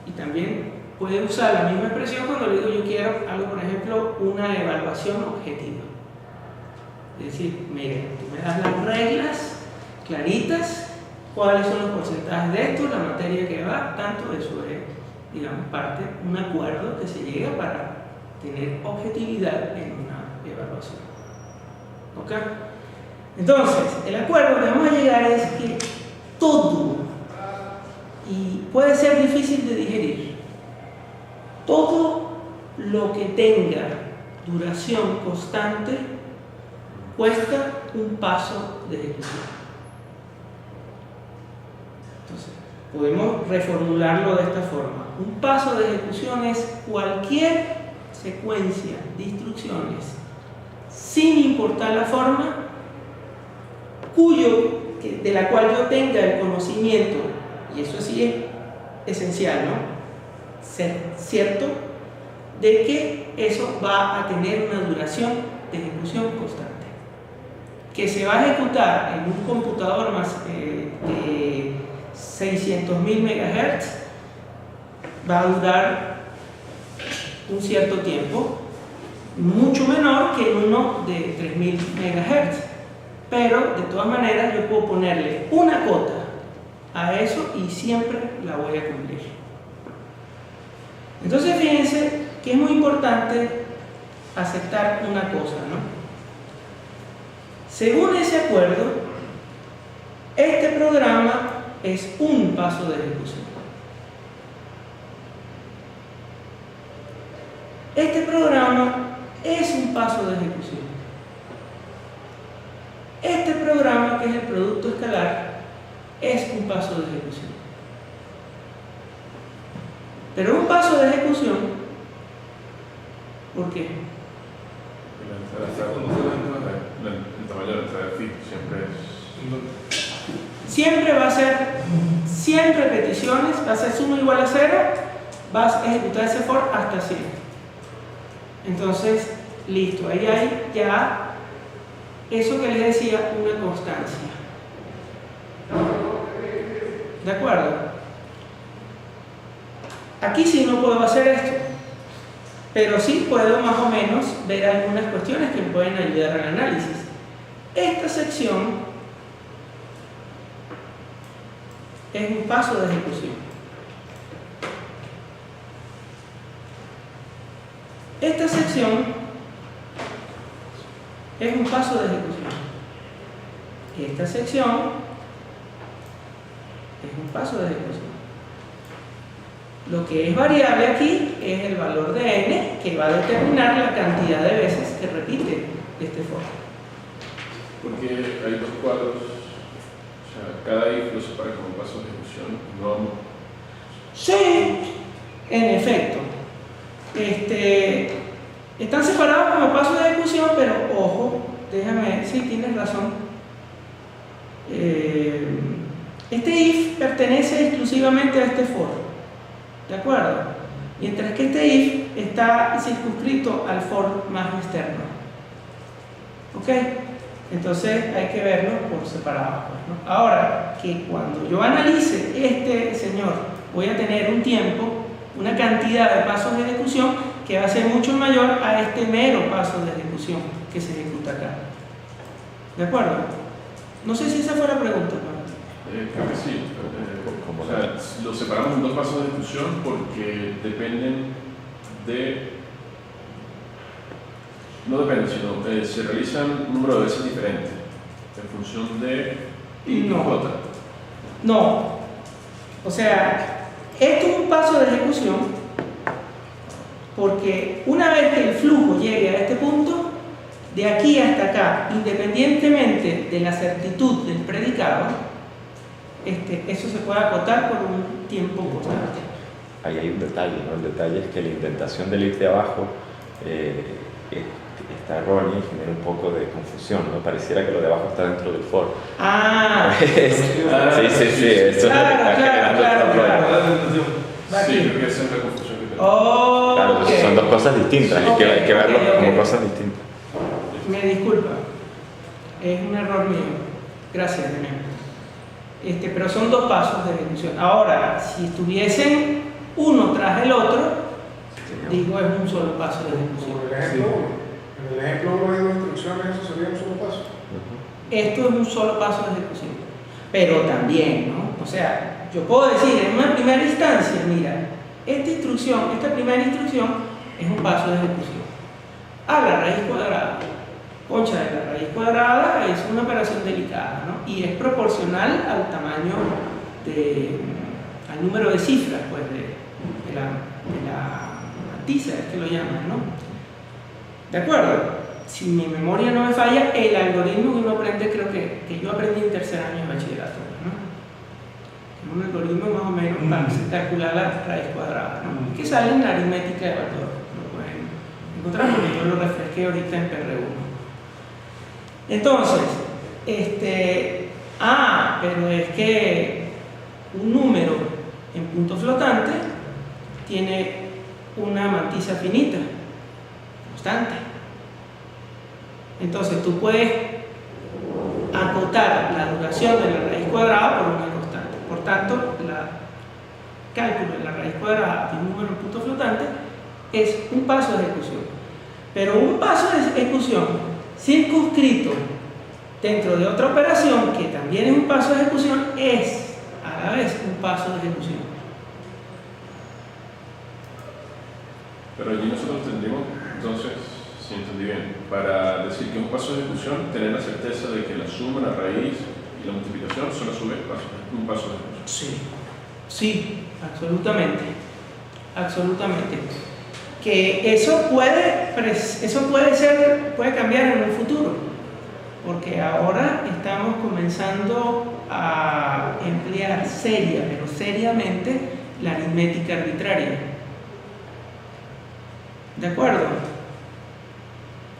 Y también puede usar la misma expresión cuando le digo yo quiero algo, por ejemplo, una evaluación objetiva. Es decir, mire, tú me das las reglas claritas, cuáles son los porcentajes de esto, la materia que va, tanto. Eso es, digamos, parte de un acuerdo que se llega para tener objetividad en una evaluación. ¿Ok? Entonces, el acuerdo que vamos a llegar es que todo, y puede ser difícil de digerir, todo lo que tenga duración constante cuesta un paso de ejecución. Entonces, podemos reformularlo de esta forma. Un paso de ejecución es cualquier secuencia de instrucciones, sin importar la forma, de la cual yo tenga el conocimiento, y eso sí es esencial, ¿no? Ser cierto de que eso va a tener una duración de ejecución constante. Que se va a ejecutar en un computador más de 600.000 MHz, va a durar un cierto tiempo, mucho menor que en uno de 3.000 MHz. Pero de todas maneras yo puedo ponerle una cota a eso y siempre la voy a cumplir. Entonces fíjense que es muy importante aceptar una cosa, ¿no? Según ese acuerdo, este programa es un paso de ejecución. Este programa es un paso de ejecución. Este programa, que es el producto escalar, es un paso de ejecución. Pero un paso de ejecución, ¿por qué? El tamaño de la entrada de feed Siempre va a ser 100 repeticiones, va a ser suma igual a 0, vas a ejecutar ese for hasta 100. Entonces, listo, ahí hay ya eso que les decía, una constancia. ¿De acuerdo? Aquí sí no puedo hacer esto, pero sí puedo más o menos ver algunas cuestiones que me pueden ayudar al análisis. Esta sección es un paso de ejecución. Esta sección es un paso de ejecución. Esta sección es un paso de ejecución. Lo que es variable aquí es el valor de n, que va a determinar la cantidad de veces que repite este for. Porque hay dos cuadros, o sea, cada if lo separa como paso de ejecución, no vamos. Sí, en efecto. Están separados como pasos de ejecución, pero ojo, déjame, sí, tienes razón. Este if pertenece exclusivamente a este for, ¿de acuerdo? Mientras que este if está circunscrito al for más externo. ¿Ok? Entonces hay que verlo por separado, ¿no? Ahora, que cuando yo analice este señor, voy a tener un tiempo, una cantidad de pasos de ejecución que va a ser mucho mayor a este mero paso de ejecución que se ejecuta acá. ¿De acuerdo? No sé si esa fue la pregunta, ¿no? Creo que sí. O sea, los separamos en dos pasos de ejecución porque dependen de... No dependen, sino se realizan un número de veces diferente en función de I y J. No. O sea, esto es un paso de ejecución porque una vez que el flujo llegue a este punto, de aquí hasta acá, independientemente de la certitud del predicado, eso se puede acotar por un tiempo constante. Ahí hay un detalle, ¿no? El detalle es que la indentación del if de abajo está errónea y genera un poco de confusión, ¿no? Pareciera que lo de abajo está dentro del for. Ah, sí, eso claro, está generando otro problema. Sí, creo que esa es la confusión que tenemos. Oh, Claro, okay. son dos cosas distintas, hay que verlo como cosas distintas. Me disculpa, es un error mío. Gracias, Demian. Pero son dos pasos de ejecución. Ahora, si estuviesen uno tras el otro, digo, es un solo paso de ejecución. Por ejemplo, En el ejemplo de 2 instrucciones, eso sería un solo paso. Esto es un solo paso de ejecución. Pero también, ¿no? O sea, yo puedo decir en una primera instancia, mira, esta primera instrucción es un paso de ejecución. A la raíz cuadrada. Concha de la raíz cuadrada es una operación delicada, ¿no? Y es proporcional al tamaño al número de cifras, pues, de la matiza, es que lo llaman, ¿no? ¿De acuerdo? Si mi memoria no me falla, el algoritmo que uno aprende, creo que yo aprendí en tercer año de bachillerato, ¿no? Un algoritmo más o menos para calcular la raíz cuadrada, ¿no? Que sale en la aritmética de Baldor. Lo pueden encontrar porque yo lo refresqué ahorita en PR1. Entonces, pero es que un número en punto flotante tiene una matiza finita, constante. Entonces tú puedes acotar la duración de la raíz cuadrada por una constante. Por tanto, el cálculo de la raíz cuadrada de un número en punto flotante es un paso de ejecución. Pero un paso de ejecución circunscrito dentro de otra operación que también es un paso de ejecución es a la vez un paso de ejecución. Pero allí nosotros tendríamos, entonces, si entendí bien, para decir que un paso de ejecución, tener la certeza de que la suma, la raíz y la multiplicación son a su vez un paso de ejecución. Sí, sí, absolutamente. Absolutamente. Que eso puede cambiar en un futuro, porque ahora estamos comenzando a emplear pero seriamente la aritmética arbitraria. ¿De acuerdo?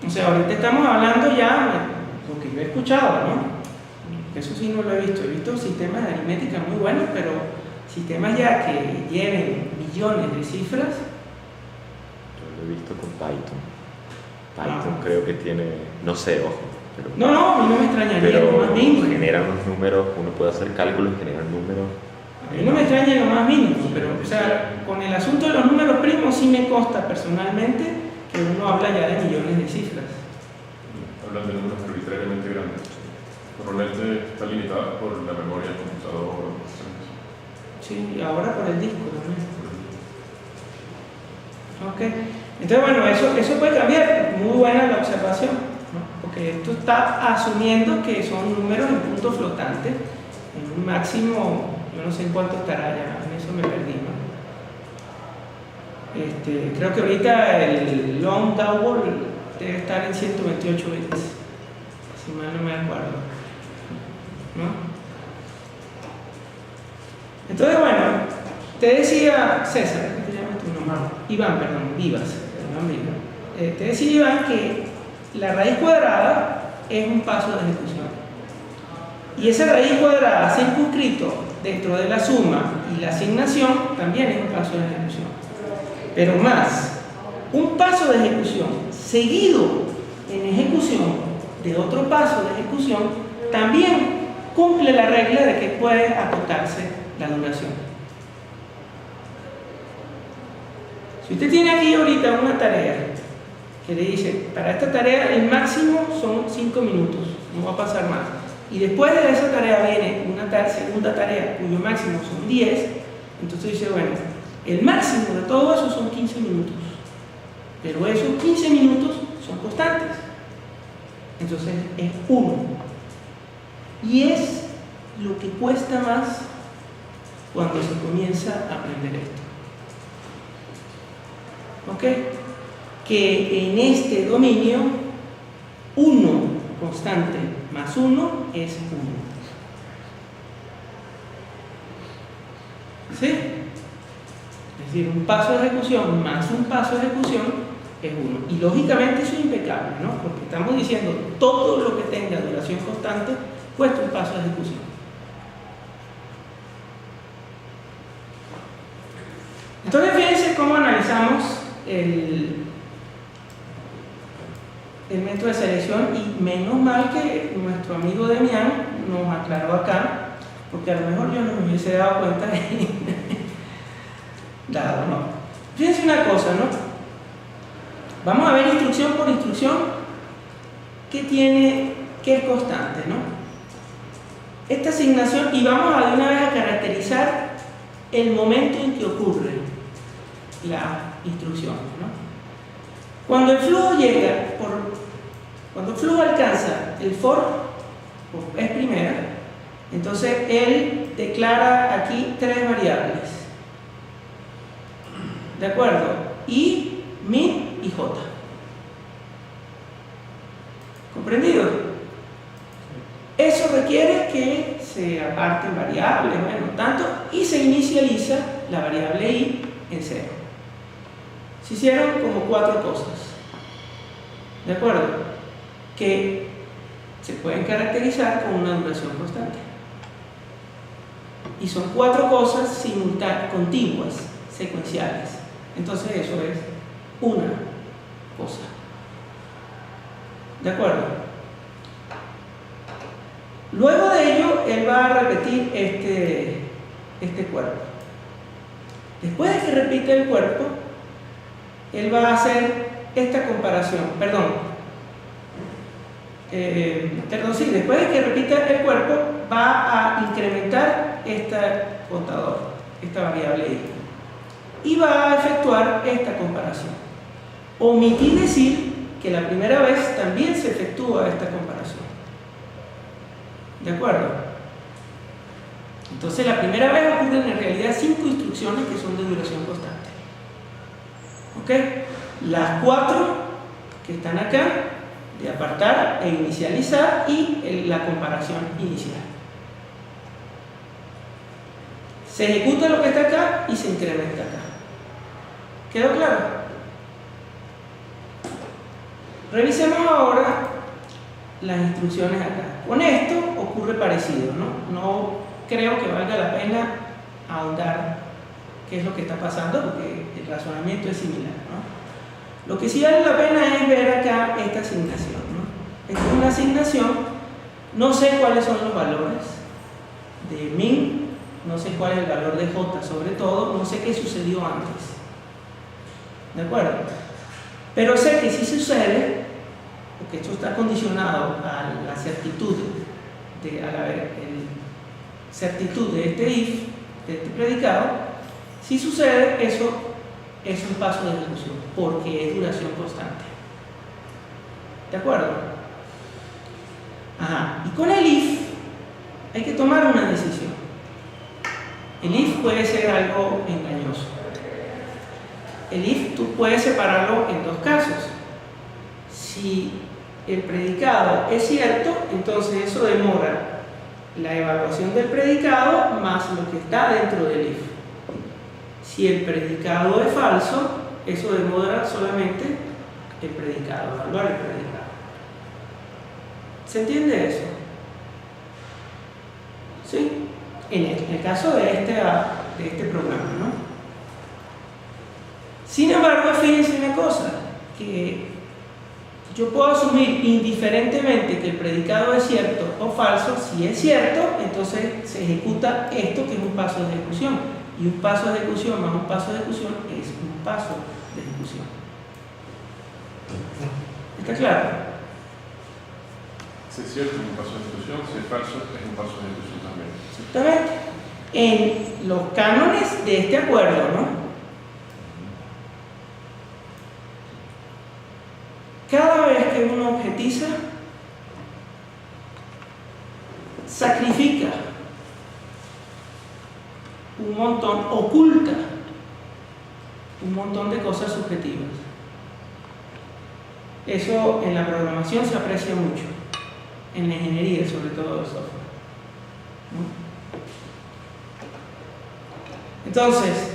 O sea, ahorita estamos hablando ya de lo que yo he escuchado, ¿no? Eso sí no lo he visto sistemas de aritmética muy buenos, pero sistemas ya que lleven millones de cifras. Lo he visto con Python. Python creo que tiene, no sé, ojo. Pero, No, a mí no me extrañaría lo más mínimo. Genera unos números, uno puede hacer cálculos y generar números. A mí no me extraña lo más mínimo, pero, o sea, con el asunto de los números primos sí me consta personalmente que uno habla ya de millones de cifras. Hablan de números arbitrariamente grandes. Normalmente está limitado por la memoria del computador. Sí, y ahora por el disco también. Ok. Entonces, bueno, eso puede cambiar. Muy buena la observación, ¿no? Porque esto está asumiendo que son números en punto flotante, en un máximo, yo no sé en cuánto estará ya, en eso me perdí, ¿no? Creo que ahorita el long double debe estar en 128 bits, si mal no me acuerdo, ¿no? Entonces, bueno, te decía César, ¿qué te llamas tu nombre? Iván, perdón, Vivas. Te decía Iván que la raíz cuadrada es un paso de ejecución. Y esa raíz cuadrada circunscrito dentro de la suma y la asignación también es un paso de ejecución. Pero más, un paso de ejecución seguido en ejecución de otro paso de ejecución también cumple la regla de que puede acotarse la duración. Si usted tiene aquí ahorita una tarea que le dice, para esta tarea el máximo son 5 minutos, no va a pasar más, y después de esa tarea viene una segunda tarea cuyo máximo son 10, entonces dice, bueno, el máximo de todo eso son 15 minutos, pero esos 15 minutos son constantes, entonces es 1, y es lo que cuesta más cuando se comienza a aprender esto. ¿Ok? Que en este dominio 1 constante más 1 es 1. ¿Sí? Es decir, un paso de ejecución más un paso de ejecución es 1. Y lógicamente eso es impecable, ¿no? Porque estamos diciendo todo lo que tenga duración constante cuesta un paso de ejecución. Entonces fíjense cómo analizamos el método de selección, y menos mal que nuestro amigo Demián nos aclaró acá, porque a lo mejor yo no me hubiese dado cuenta ¿no? Fíjense una cosa, ¿no? Vamos a ver instrucción por instrucción qué es constante, ¿no? Esta asignación, y vamos a de una vez a caracterizar el momento en que ocurre la instrucción, ¿no? Cuando el flujo cuando el flujo alcanza el for, por es primera, entonces él declara aquí tres variables, ¿de acuerdo? I, min y j. ¿Comprendido? Eso requiere que se aparten variables, bueno, tanto, y se inicializa la variable i en 0. Se hicieron como 4 cosas, ¿de acuerdo? Que se pueden caracterizar con una duración constante. Y son 4 cosas simultáneas, contiguas, secuenciales. Entonces eso es una cosa. ¿De acuerdo? Luego de ello, él va a repetir este cuerpo. Después de que repite el cuerpo, él va a hacer esta comparación. Después de que repita el cuerpo, va a incrementar este contador, esta variable i, y va a efectuar esta comparación. Omití decir que la primera vez también se efectúa esta comparación. ¿De acuerdo? Entonces la primera vez ocurren en realidad 5 instrucciones que son de duración constante. ¿Ok? Las 4 que están acá, de apartar e inicializar, y la comparación inicial. Se ejecuta lo que está acá y se incrementa acá. ¿Quedó claro? Revisemos ahora las instrucciones acá. Con esto ocurre parecido, ¿no? No creo que valga la pena ahondar qué es lo que está pasando, porque el razonamiento es similar, ¿no? Lo que sí vale la pena es ver acá esta asignación, ¿no? Esta es una asignación, no sé cuáles son los valores de min, no sé cuál es el valor de j, sobre todo, no sé qué sucedió antes. ¿De acuerdo? Pero sé que si sucede, porque esto está condicionado a la certitud certitud de este if, de este predicado. Si sucede, eso es un paso de ejecución, porque es duración constante. ¿De acuerdo? Ajá. Y con el if hay que tomar una decisión. El if puede ser algo engañoso. El if tú puedes separarlo en 2 casos. Si el predicado es cierto, entonces eso demora la evaluación del predicado más lo que está dentro del if. Si el predicado es falso, eso demora solamente el predicado, evaluar el predicado. ¿Se entiende eso? ¿Sí? En el caso de este programa, ¿no? Sin embargo, fíjense una cosa, que yo puedo asumir indiferentetemente que el predicado es cierto o falso. Si es cierto, entonces se ejecuta esto, que es un paso de ejecución. Y un paso de ejecución más un paso de ejecución es un paso de ejecución. ¿Está claro? Si es cierto, es un paso de ejecución. Si es falso, es un paso de ejecución también. Exactamente. En los cánones de este acuerdo, ¿no? Cada vez que uno objetiza, sacrifica un montón, oculta un montón de cosas subjetivas. Eso en la programación se aprecia mucho, en la ingeniería, sobre todo de software, ¿no? Entonces,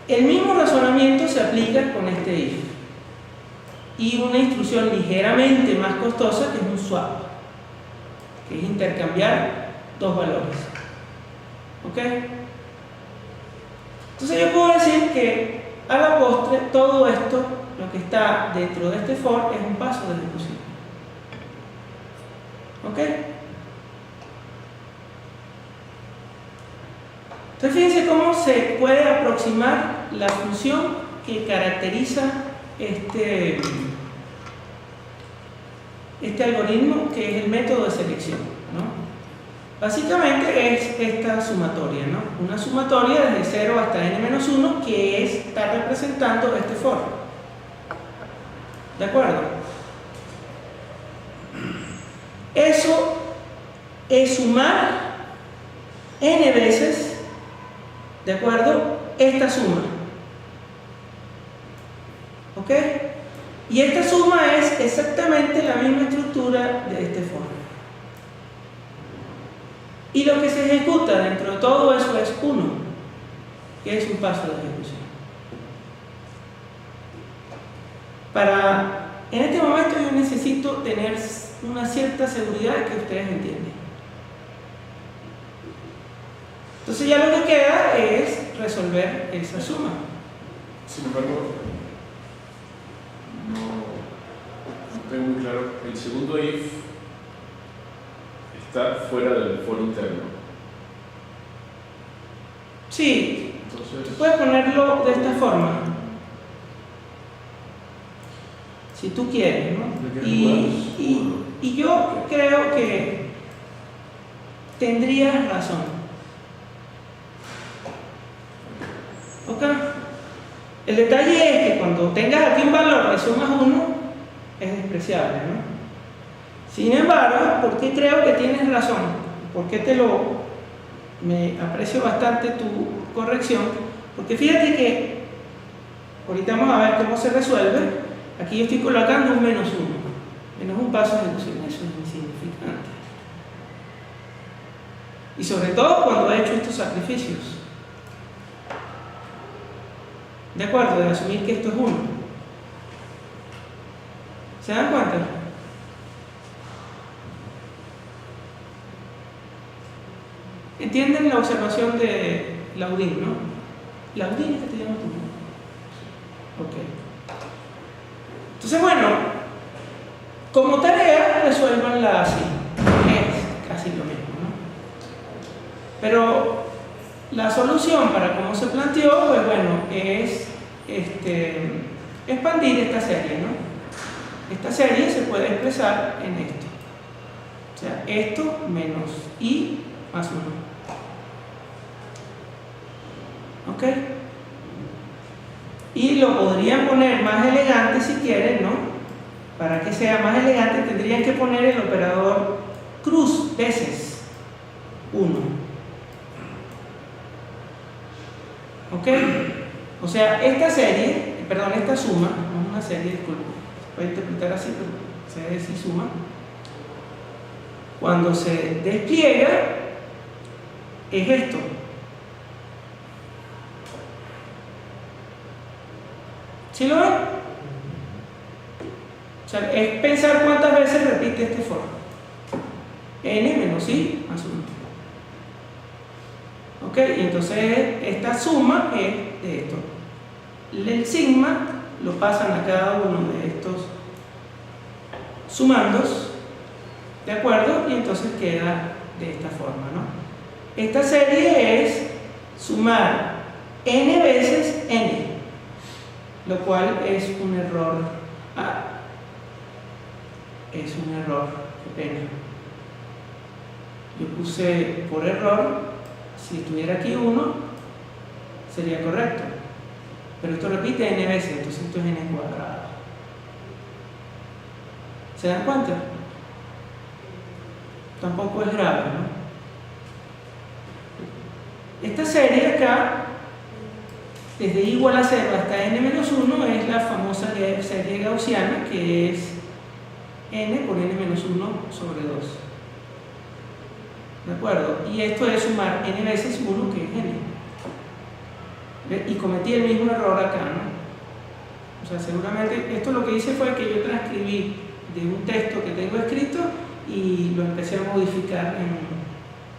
el mismo razonamiento se aplica con este if. Y una instrucción ligeramente más costosa, que es un swap, que es intercambiar 2 valores. ¿Ok? Entonces yo puedo decir que a la postre todo esto, lo que está dentro de este for, es un paso de ejecución. ¿Ok? Entonces fíjense cómo se puede aproximar la función que caracteriza este algoritmo que es el método de selección, ¿no? Básicamente es esta sumatoria, ¿no? Una sumatoria desde 0 hasta n-1 que está representando este for. ¿De acuerdo? Eso es sumar n veces, ¿de acuerdo? Esta suma. ¿Ok? Y esta suma es exactamente la misma estructura de este for. Y lo que se ejecuta dentro de todo eso es 1, que es un paso de ejecución. En este momento yo necesito tener una cierta seguridad de que ustedes entienden. Entonces ya lo que queda es resolver esa suma. Sin embargo, no tengo muy claro. El segundo if está fuera del for interno. Sí, Entonces, puedes ponerlo de esta forma, si tú quieres, ¿no? Y yo creo que tendrías razón. ¿Ok? El detalle es que cuando tengas aquí un valor de sumas 1, es despreciable, ¿no? Sin embargo, ¿por qué creo que tienes razón? ¿Por qué me aprecio bastante tu corrección? Porque fíjate que ahorita vamos a ver cómo se resuelve. Aquí yo estoy colocando un menos un paso de ejecución. Eso es insignificante. Y sobre todo cuando he hecho estos sacrificios. ¿De acuerdo? De asumir que esto es 1. ¿Se dan cuenta? ¿Entienden la observación de Laudín, no? Laudín es que te llamas tú, ¿no? Ok. Entonces, bueno, como tarea, resuélvanla así. Es casi lo mismo, ¿no? Pero la solución para cómo se planteó, pues bueno, es expandir esta serie, ¿no? Esta serie se puede expresar en esto. O sea, esto menos i más 1. ¿Ok? Y lo podrían poner más elegante si quieren, ¿no? Para que sea más elegante tendrían que poner el operador cruz veces 1. ¿Ok? O sea, esta suma, no es una serie, disculpe, se puede interpretar así, pero se decir suma. Cuando se despliega, es esto. ¿Sí lo ven? O sea, es pensar cuántas veces repite este for. N menos i más 1. ¿Ok? Y entonces esta suma es de esto. El sigma lo pasan a cada uno de estos sumandos, ¿de acuerdo? Y entonces queda de esta forma, ¿no? Esta serie es sumar n veces n, lo cual es un error. Es un error, qué pena. Yo puse por error, si estuviera aquí 1, sería correcto. Pero esto repite n veces, entonces esto es n cuadrado. ¿Se dan cuenta? Tampoco es grave, ¿no? Esta serie acá, desde i igual a 0 hasta n-1, es la famosa serie gaussiana, que es n por n-1 sobre 2. ¿De acuerdo? Y esto es sumar n veces 1, que es n. Y cometí el mismo error acá, ¿no? O sea, seguramente esto lo que hice fue que yo transcribí de un texto que tengo escrito y lo empecé a modificar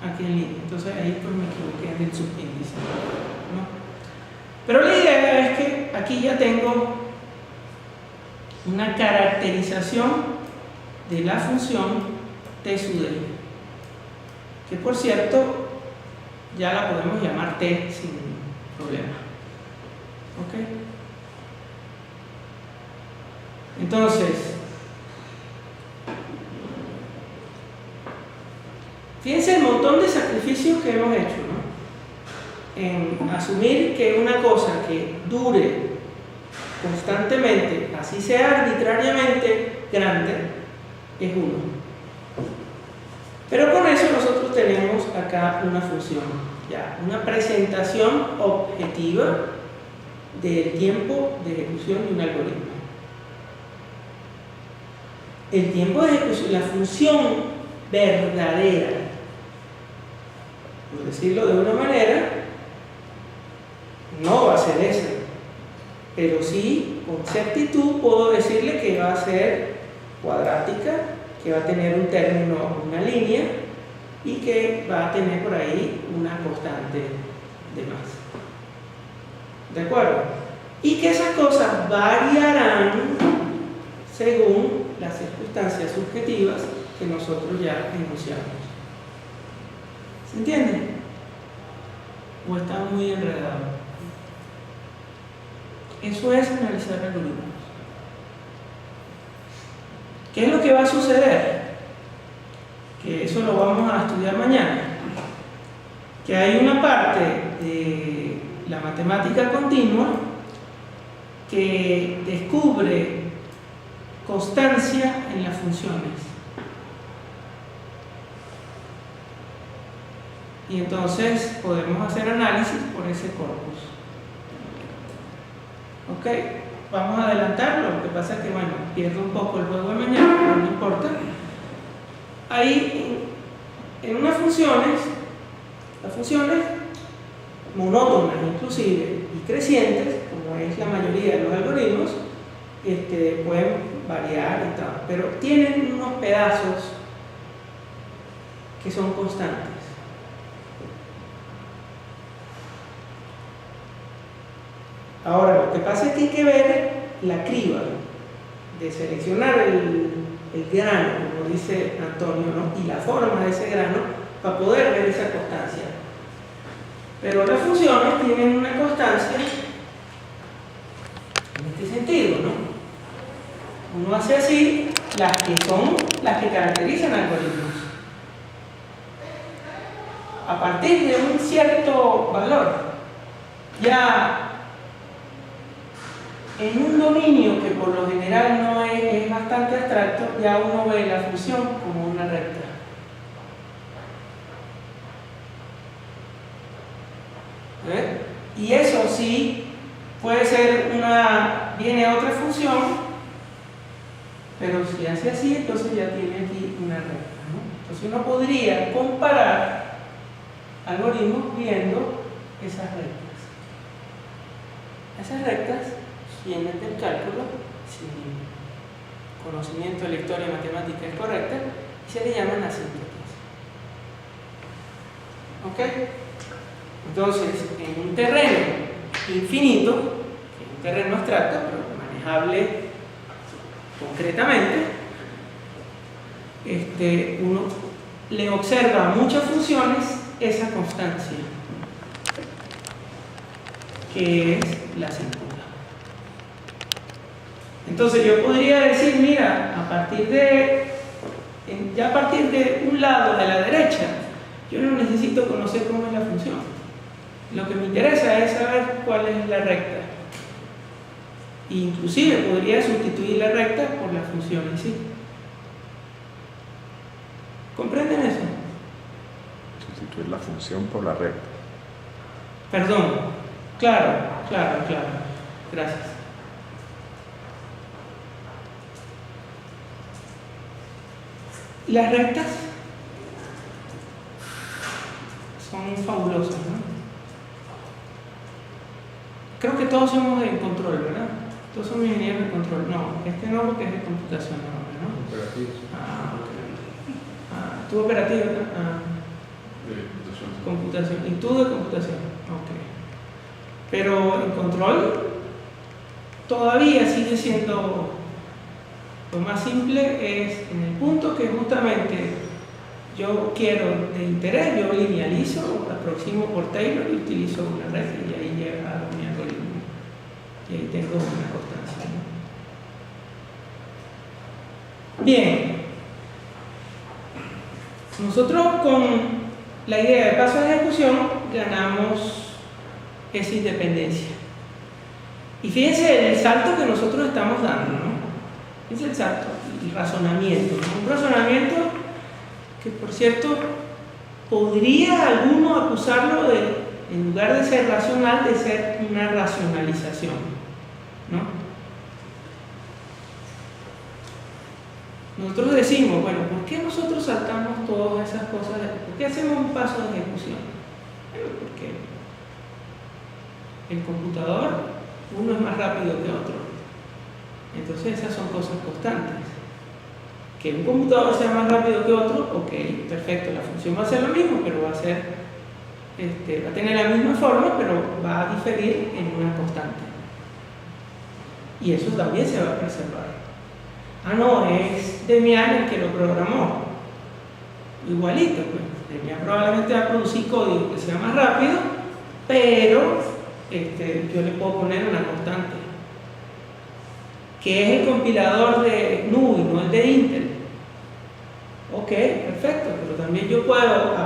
aquí en línea. Entonces ahí pues me equivoqué en el subíndice, ¿no? Pero la idea es que aquí ya tengo una caracterización de la función t sub d, que por cierto ya la podemos llamar t sin problema. ¿Ok? Entonces, fíjense el montón de sacrificios que hemos hecho, ¿no? En asumir que una cosa que dure constantemente, así sea arbitrariamente grande, es 1. Pero con eso nosotros tenemos acá una función, ya, una presentación objetiva del tiempo de ejecución de un algoritmo. El tiempo de ejecución, la función verdadera, por decirlo de una manera, no va a ser esa, pero sí con certitud puedo decirle que va a ser cuadrática, que va a tener un término, una línea, y que va a tener por ahí una constante de más. ¿De acuerdo? Y que esas cosas variarán según las circunstancias subjetivas que nosotros ya enunciamos. ¿Se entiende? ¿O está muy enredado? Eso es analizar algoritmos. ¿Qué es lo que va a suceder? Que eso lo vamos a estudiar mañana. Que hay una parte de la matemática continua que descubre constancia en las funciones. Y entonces podemos hacer análisis por ese corpus. Ok, vamos a adelantarlo, lo que pasa es que, bueno, pierdo un poco el juego de mañana, pero no importa. Ahí, en unas funciones, las funciones monótonas inclusive y crecientes, como es la mayoría de los algoritmos, pueden variar y tal, pero tienen unos pedazos que son constantes. Ahora, lo que pasa es que hay que ver la criba de seleccionar el grano, como dice Antonio, ¿no? Y la forma de ese grano para poder ver esa constancia. Pero las funciones tienen una constancia en este sentido, ¿no? Uno hace así las que son las que caracterizan algoritmos. A partir de un cierto valor, ya en un dominio que por lo general no es bastante abstracto, ya uno ve la función como una recta. Y eso sí puede ser viene a otra función, pero si hace así, entonces ya tiene aquí una recta, ¿no? Entonces uno podría comparar algoritmos viendo esas rectas. Esas rectas vienen del cálculo, si el conocimiento de la historia matemática es correcta, y se le llaman asíntotas. ¿Ok? Entonces, en un terreno infinito, que es un terreno abstracto, pero manejable concretamente, uno le observa a muchas funciones esa constancia, que es la asíntota. Entonces yo podría decir, mira, a partir de un lado de la derecha, yo no necesito conocer cómo es la función. Lo que me interesa es saber cuál es la recta. Inclusive podría sustituir la recta por la función en sí. ¿Comprenden eso? Sustituir la función por la recta. Perdón. Claro. Gracias. Las rectas son fabulosas, ¿no? Creo que todos somos de control, ¿verdad? Todos somos ingenieros de control. No, no porque es de computación, ¿no? Operativos. ¿Tú operativo? De computación. Computación. ¿Y tú de computación? Ok. Pero en control todavía sigue siendo lo más simple, es en el punto que justamente yo quiero de interés, yo linealizo, aproximo por Taylor y utilizo una red y ahí llega a mi algoritmo y ahí tengo una constancia, ¿no? Bien, nosotros con la idea de paso de ejecución ganamos esa independencia. Y fíjense el salto que nosotros estamos dando, ¿no? Fíjense el salto, el razonamiento, ¿no? Un razonamiento que, por cierto, podría alguno acusarlo de, en lugar de ser racional, de ser una racionalización, ¿no? Nosotros decimos, bueno, ¿por qué nosotros saltamos todas esas cosas? ¿Por qué hacemos un paso de ejecución? Bueno, porque el computador, uno es más rápido que otro. Entonces esas son cosas constantes. Que un computador sea más rápido que otro, ok, perfecto, la función va a ser lo mismo, pero va a ser, va a tener la misma forma, pero va a diferir en una constante. Y eso también se va a preservar. Ah, no, es Debian el que lo programó. Igualito, pues. Debian probablemente va a producir código que sea más rápido, pero yo le puedo poner una constante, que es el compilador de GNU y no el de Intel. Ok, perfecto, pero también yo puedo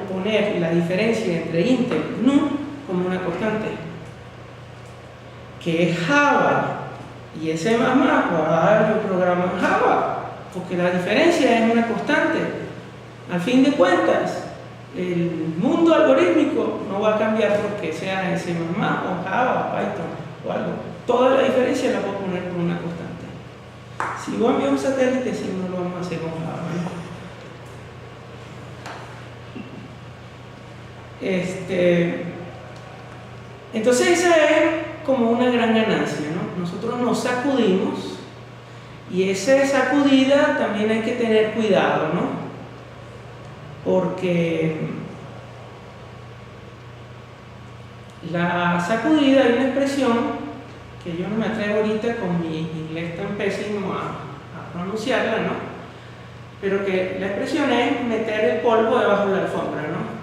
poner la diferencia entre Intel y GNU como una constante, que es Java. Y ese más va a dar el programa en Java, porque la diferencia es una constante. Al fin de cuentas, el mundo algorítmico no va a cambiar porque sea C++ o Java, Python o algo. Toda la diferencia la puedo poner por una constante. Si voy a enviar un satélite, si no lo vamos a hacer con Java, ¿no? Entonces esa es como una gran ganancia, ¿no? Nosotros nos sacudimos y esa sacudida también hay que tener cuidado, ¿no? Porque la sacudida, hay una expresión que yo no me atrevo ahorita con mi inglés tan pésimo a pronunciarla, ¿no? Pero que la expresión es meter el polvo debajo de la alfombra, ¿no?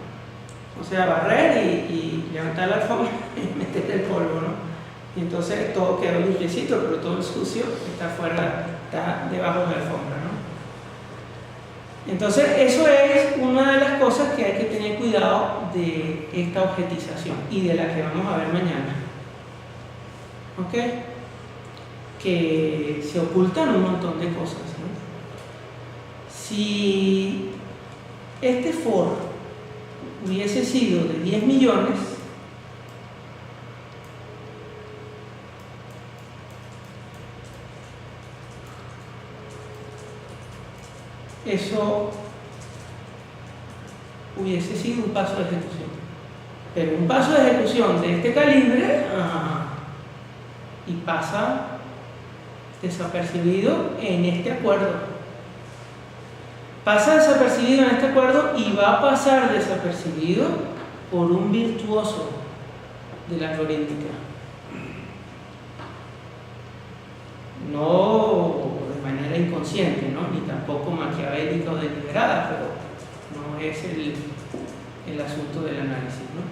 O sea, barrer y levantar la alfombra y meter el polvo, ¿no? Y entonces todo quedó limpiecito, pero todo el sucio está fuera, está debajo de la alfombra, ¿no? Entonces eso es una de las cosas que hay que tener cuidado de esta objetización y de la que vamos a ver mañana. ¿Ok? Que se ocultan un montón de cosas, ¿no? Si este for hubiese sido de 10 millones, eso hubiese sido un paso de ejecución. Pero un paso de ejecución de este calibre y pasa desapercibido en este acuerdo. Pasa desapercibido en este acuerdo y va a pasar desapercibido por un virtuoso de la algorítmica. No de manera inconsciente, ¿no? Ni tampoco maquiavélica o deliberada, pero no es el asunto del análisis, ¿no?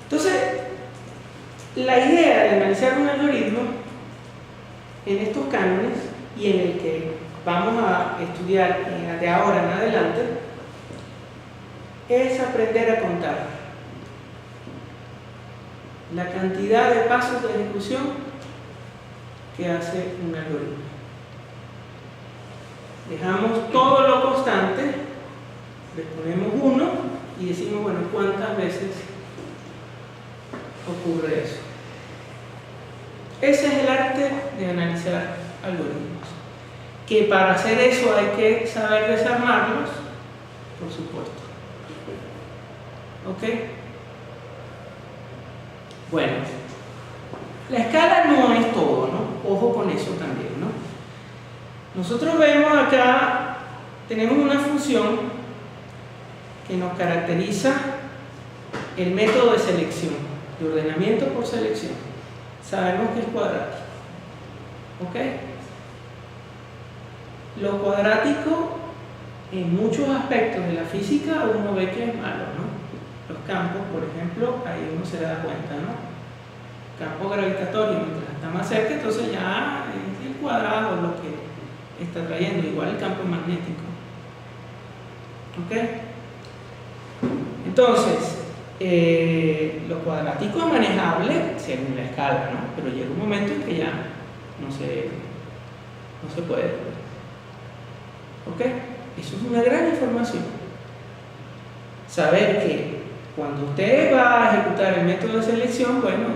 Entonces, la idea de analizar un algoritmo en estos cánones y en el que vamos a estudiar de ahora en adelante es aprender a contar la cantidad de pasos de ejecución que hace un algoritmo. Dejamos todo lo constante, le ponemos 1 y decimos, bueno, ¿cuántas veces ocurre eso? Ese es el arte de analizar algoritmos. Que para hacer eso hay que saber desarmarlos, por supuesto. ¿Ok? Bueno, la escala no es todo, ¿no? Ojo con eso también, ¿no? Nosotros vemos acá, tenemos una función que nos caracteriza el método de selección, de ordenamiento por selección. Sabemos que es cuadrático. ¿Ok? Lo cuadrático, en muchos aspectos de la física, uno ve que es malo, ¿no? Los campos, por ejemplo, ahí uno se da cuenta, ¿no? Campo gravitatorio, mientras está más cerca, entonces ya es el cuadrado lo que está trayendo, igual el campo magnético. ¿Ok? Entonces, lo cuadrático es manejable según la escala, ¿no? Pero llega un momento en que ya no se puede. ¿Ok? Eso es una gran información. Saber que cuando usted va a ejecutar el método de selección, bueno,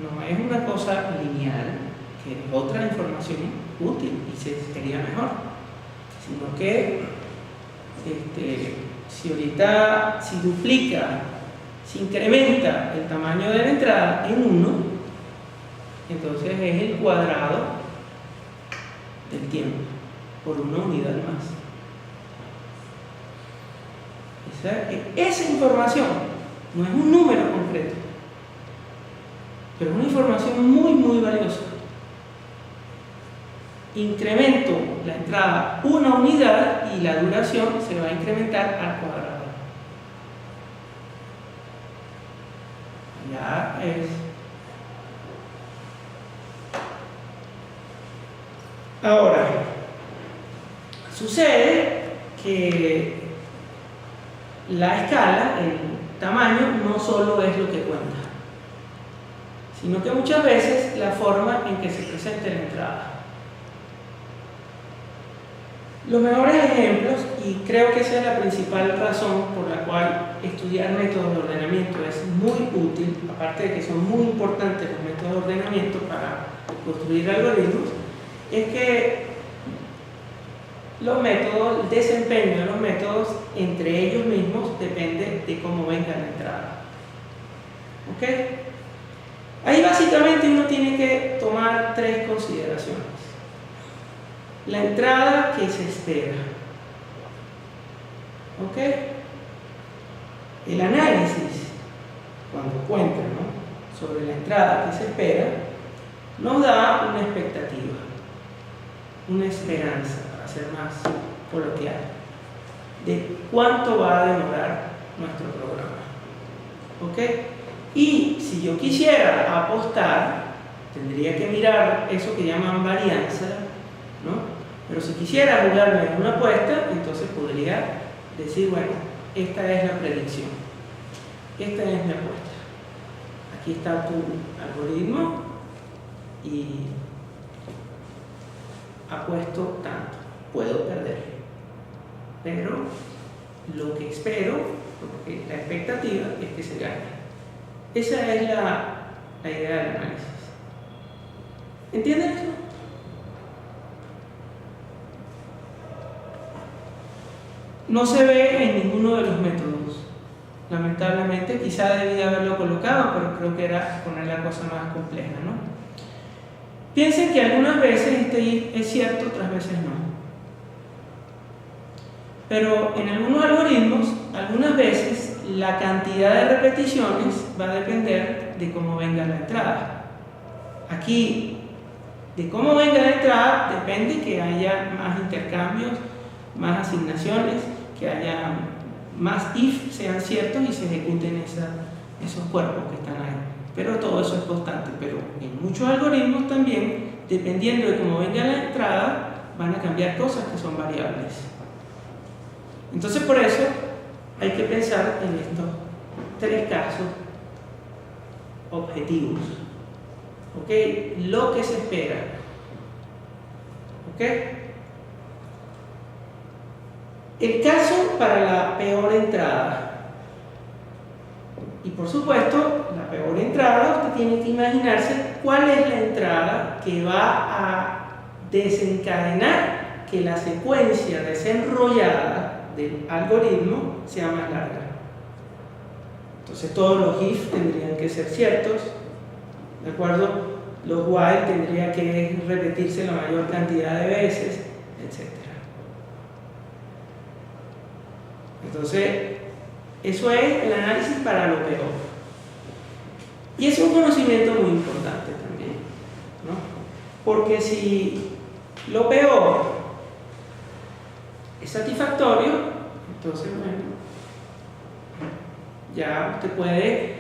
no es una cosa lineal, que es otra información útil y sería mejor, sino que si duplica, si incrementa el tamaño de la entrada en 1, entonces es el cuadrado del tiempo por una unidad más. Esa información no es un número concreto, pero es una información muy, muy valiosa. Incremento la entrada una unidad y la duración se va a incrementar al cuadrado. Ya es. Ahora, sucede que la escala, el tamaño, no solo es lo que cuenta, sino que muchas veces la forma en que se presenta la entrada. Los mejores ejemplos, y creo que esa es la principal razón por la cual estudiar métodos de ordenamiento es muy útil, aparte de que son muy importantes los métodos de ordenamiento para construir algoritmos, es que los métodos, el desempeño de los métodos entre ellos mismos depende de cómo venga la entrada. ¿Ok? Ahí básicamente uno tiene que tomar 3 consideraciones. La entrada que se espera. ¿Ok? El análisis, cuando cuenta, ¿no?, sobre la entrada que se espera, nos da una expectativa, una esperanza, para ser más coloquial, de cuánto va a demorar nuestro programa. ¿Ok? Y si yo quisiera apostar, tendría que mirar eso que llaman varianza, ¿no? Pero si quisiera jugarme en una apuesta, entonces podría decir, bueno, esta es la predicción, esta es mi apuesta. Aquí está tu algoritmo y apuesto tanto, puedo perder, pero lo que espero, porque la expectativa es que se gane. Esa es la idea del análisis. ¿Entienden eso? No se ve en ninguno de los métodos. Lamentablemente, quizá debí haberlo colocado, pero creo que era poner la cosa más compleja, ¿no? Piensen que algunas veces este if es cierto, otras veces no. Pero en algunos algoritmos, algunas veces la cantidad de repeticiones va a depender de cómo venga la entrada. Aquí, de cómo venga la entrada, depende que haya más intercambios, más asignaciones, que haya más if sean ciertos y se ejecuten esos cuerpos que están ahí. Pero todo eso es constante. Pero en muchos algoritmos también, dependiendo de cómo venga la entrada, van a cambiar cosas que son variables. Entonces, por eso hay que pensar en estos 3 casos objetivos. ¿Ok? Lo que se espera. ¿Ok? El caso para la peor entrada. Y por supuesto, la peor entrada, usted tiene que imaginarse cuál es la entrada que va a desencadenar que la secuencia desenrollada del algoritmo sea más larga. Entonces todos los if tendrían que ser ciertos, ¿de acuerdo? Los while tendría que repetirse la mayor cantidad de veces, etc. Entonces, eso es el análisis para lo peor. Y es un conocimiento muy importante también, ¿no? Porque si lo peor es satisfactorio, entonces, bueno, ya usted puede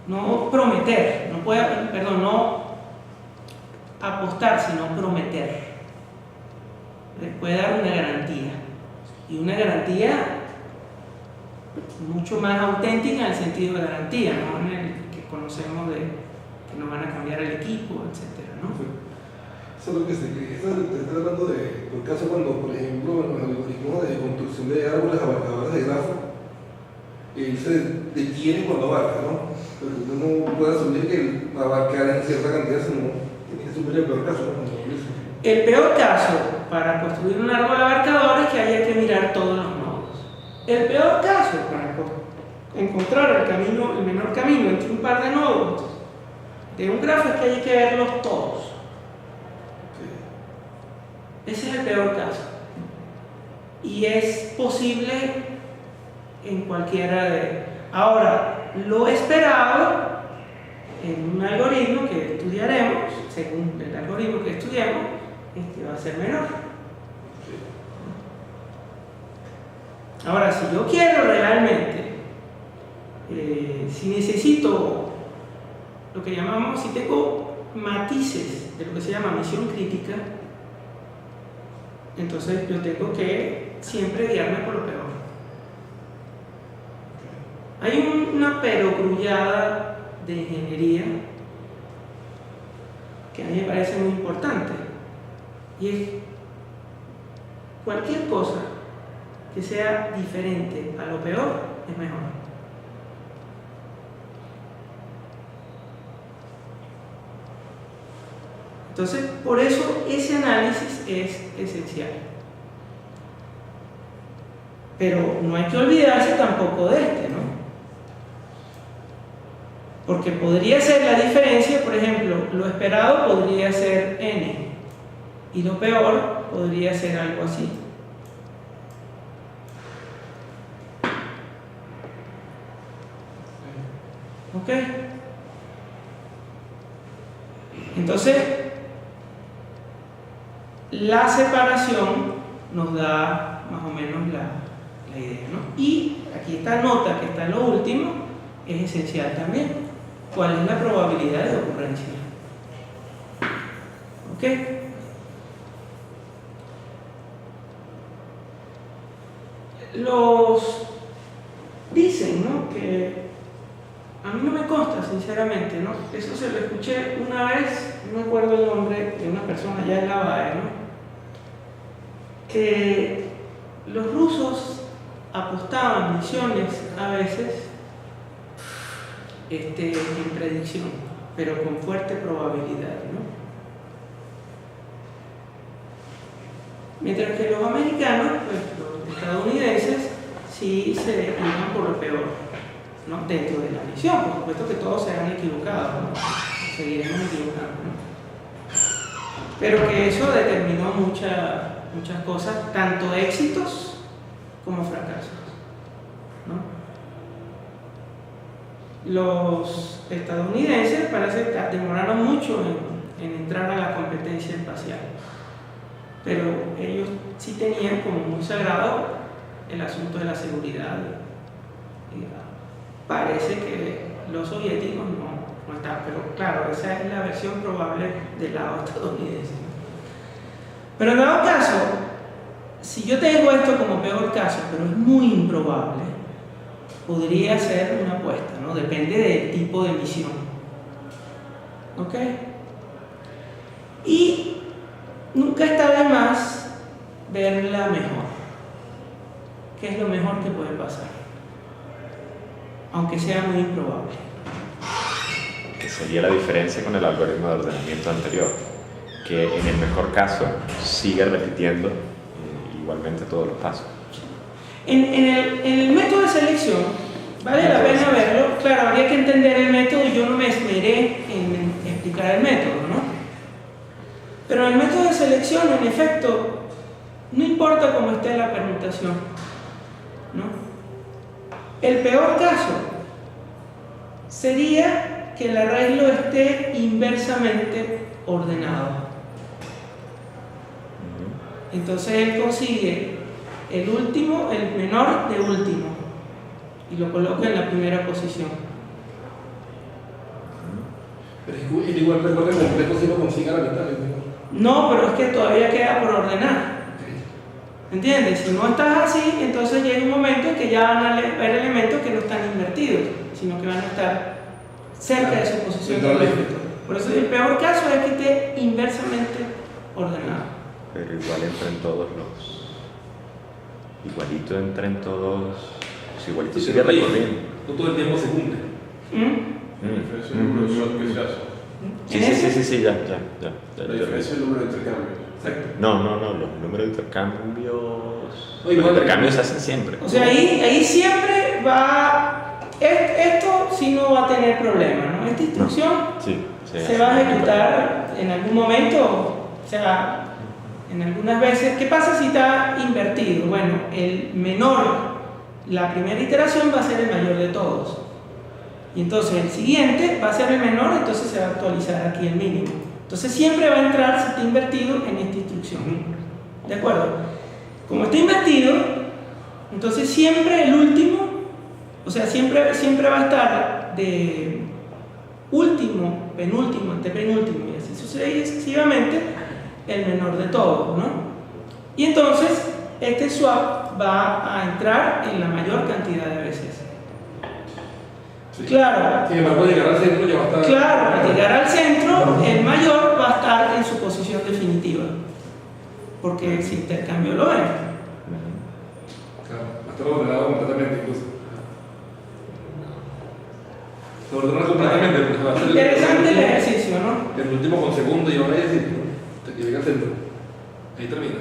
no prometer, no apostar, sino prometer. les puede dar una garantía. Y una garantía mucho más auténtica en el sentido de garantía, no en el que conocemos de que nos van a cambiar el equipo, etcétera, ¿no? Eso es lo que se está hablando de, por caso cuando, por ejemplo, en los algoritmos de construcción de árboles abarcadores de grafo, él se detiene cuando abarca, ¿no? Pero uno no puede asumir que va a abarcar en cierta cantidad, sino tiene que asumir el peor caso, ¿no? El peor caso para construir un árbol abarcador es que haya que mirar todos los nodos. El peor caso para encontrar el menor camino entre un par de nodos de un grafo es que haya que verlos todos. Ese es el peor caso. Y es posible en cualquiera de... Ahora, lo esperado en un algoritmo que estudiaremos, según el algoritmo que estudiemos, va a ser menor. Ahora, si yo quiero realmente, si necesito lo que llamamos, si tengo matices de lo que se llama misión crítica, entonces yo tengo que siempre guiarme por lo peor. Hay una perogrullada de ingeniería que a mí me parece muy importante, y es cualquier cosa que sea diferente a lo peor es mejor. Entonces, por eso ese análisis es esencial. Pero no hay que olvidarse tampoco de ¿no? Porque podría ser la diferencia, por ejemplo, lo esperado podría ser n y lo peor podría ser algo así. ¿Ok? Entonces, la separación nos da más o menos la idea, ¿no? Y aquí esta nota que está en lo último es esencial también. ¿Cuál es la probabilidad de ocurrencia? ¿Ok? Los dicen, ¿no? Que a mí no me consta, sinceramente, ¿no? Eso se lo escuché una vez, no me acuerdo el nombre de una persona allá en la BAE, ¿no? Que los rusos apostaban misiones a veces en predicción, pero con fuerte probabilidad, ¿no? Mientras que los americanos, pues los estadounidenses, sí se iban por lo peor, ¿no? Dentro de la misión. Por supuesto que todos se han equivocado, ¿no? Seguiremos equivocando, ¿no? Pero que eso determinó muchas cosas, tanto éxitos como fracasos, ¿no? Los estadounidenses parece que demoraron mucho en entrar a la competencia espacial, pero ellos sí tenían como muy sagrado el asunto de la seguridad. Parece que los soviéticos no están, pero claro, esa es la versión probable del lado estadounidense. Pero en dado caso, si yo tengo esto como peor caso, pero es muy improbable, podría ser una apuesta, ¿no? Depende del tipo de misión. ¿Ok? Y nunca está de más verla mejor. ¿Qué es lo mejor que puede pasar? Aunque sea muy improbable. Que sería la diferencia con el algoritmo de ordenamiento anterior, que en el mejor caso sigue repitiendo igualmente todos los pasos. En el método de selección, vale la pena verlo. Claro, habría que entender el método y yo no me esmeré en explicar el método, ¿no? Pero en el método de selección, en efecto, no importa cómo esté la permutación, ¿no? El peor caso sería que el arreglo esté inversamente ordenado. Entonces él consigue el último, el menor de último, y lo coloca en la primera posición. Pero igual recuerda que el complejo si lo consigue a la mitad. No, pero es que todavía queda por ordenar. ¿Entiendes? Si no estás así, entonces llega un momento en que ya van a haber elementos que no están invertidos, sino que van a estar cerca de su posición de lógica. Por eso el peor caso es que esté inversamente ordenado. Pero igual entra en todos los... Igualito entra en todos... Pues igualito sigue recorriendo. No todo el tiempo se cumple. La diferencia es el número de shot que se hace. Sí, ya. La diferencia es el número de intercambios. Exacto. No, los números de intercambios... No, Los igual- intercambios se hacen siempre. O sea, ahí siempre va... Esto sí no va a tener problema, ¿no? Esta instrucción Sí, se va a ejecutar en algún momento, o sea, en algunas veces. ¿Qué pasa si está invertido? Bueno, el menor, la primera iteración va a ser el mayor de todos. Y entonces el siguiente va a ser el menor, entonces se va a actualizar aquí el mínimo. Entonces siempre va a entrar, si está invertido, en esta instrucción. ¿De acuerdo? Como está invertido, entonces siempre el último, o sea, siempre va a estar de último, penúltimo, antepenúltimo, y así sucesivamente, el menor de todos, ¿no? Y entonces este swap va a entrar en la mayor cantidad de veces. Sí. Claro, Sin embargo, llegar al centro ya va a estar. claro, al llegar al centro, el mayor va a estar en su posición definitiva, porque si intercambio lo es. Claro, va a estar ordenado completamente incluso. Se ordena completamente porque va a ser Interesante el ejercicio, ¿no? el último con segundo y ahora ya sí, ¿no? Hasta que llega al centro. Ahí termina.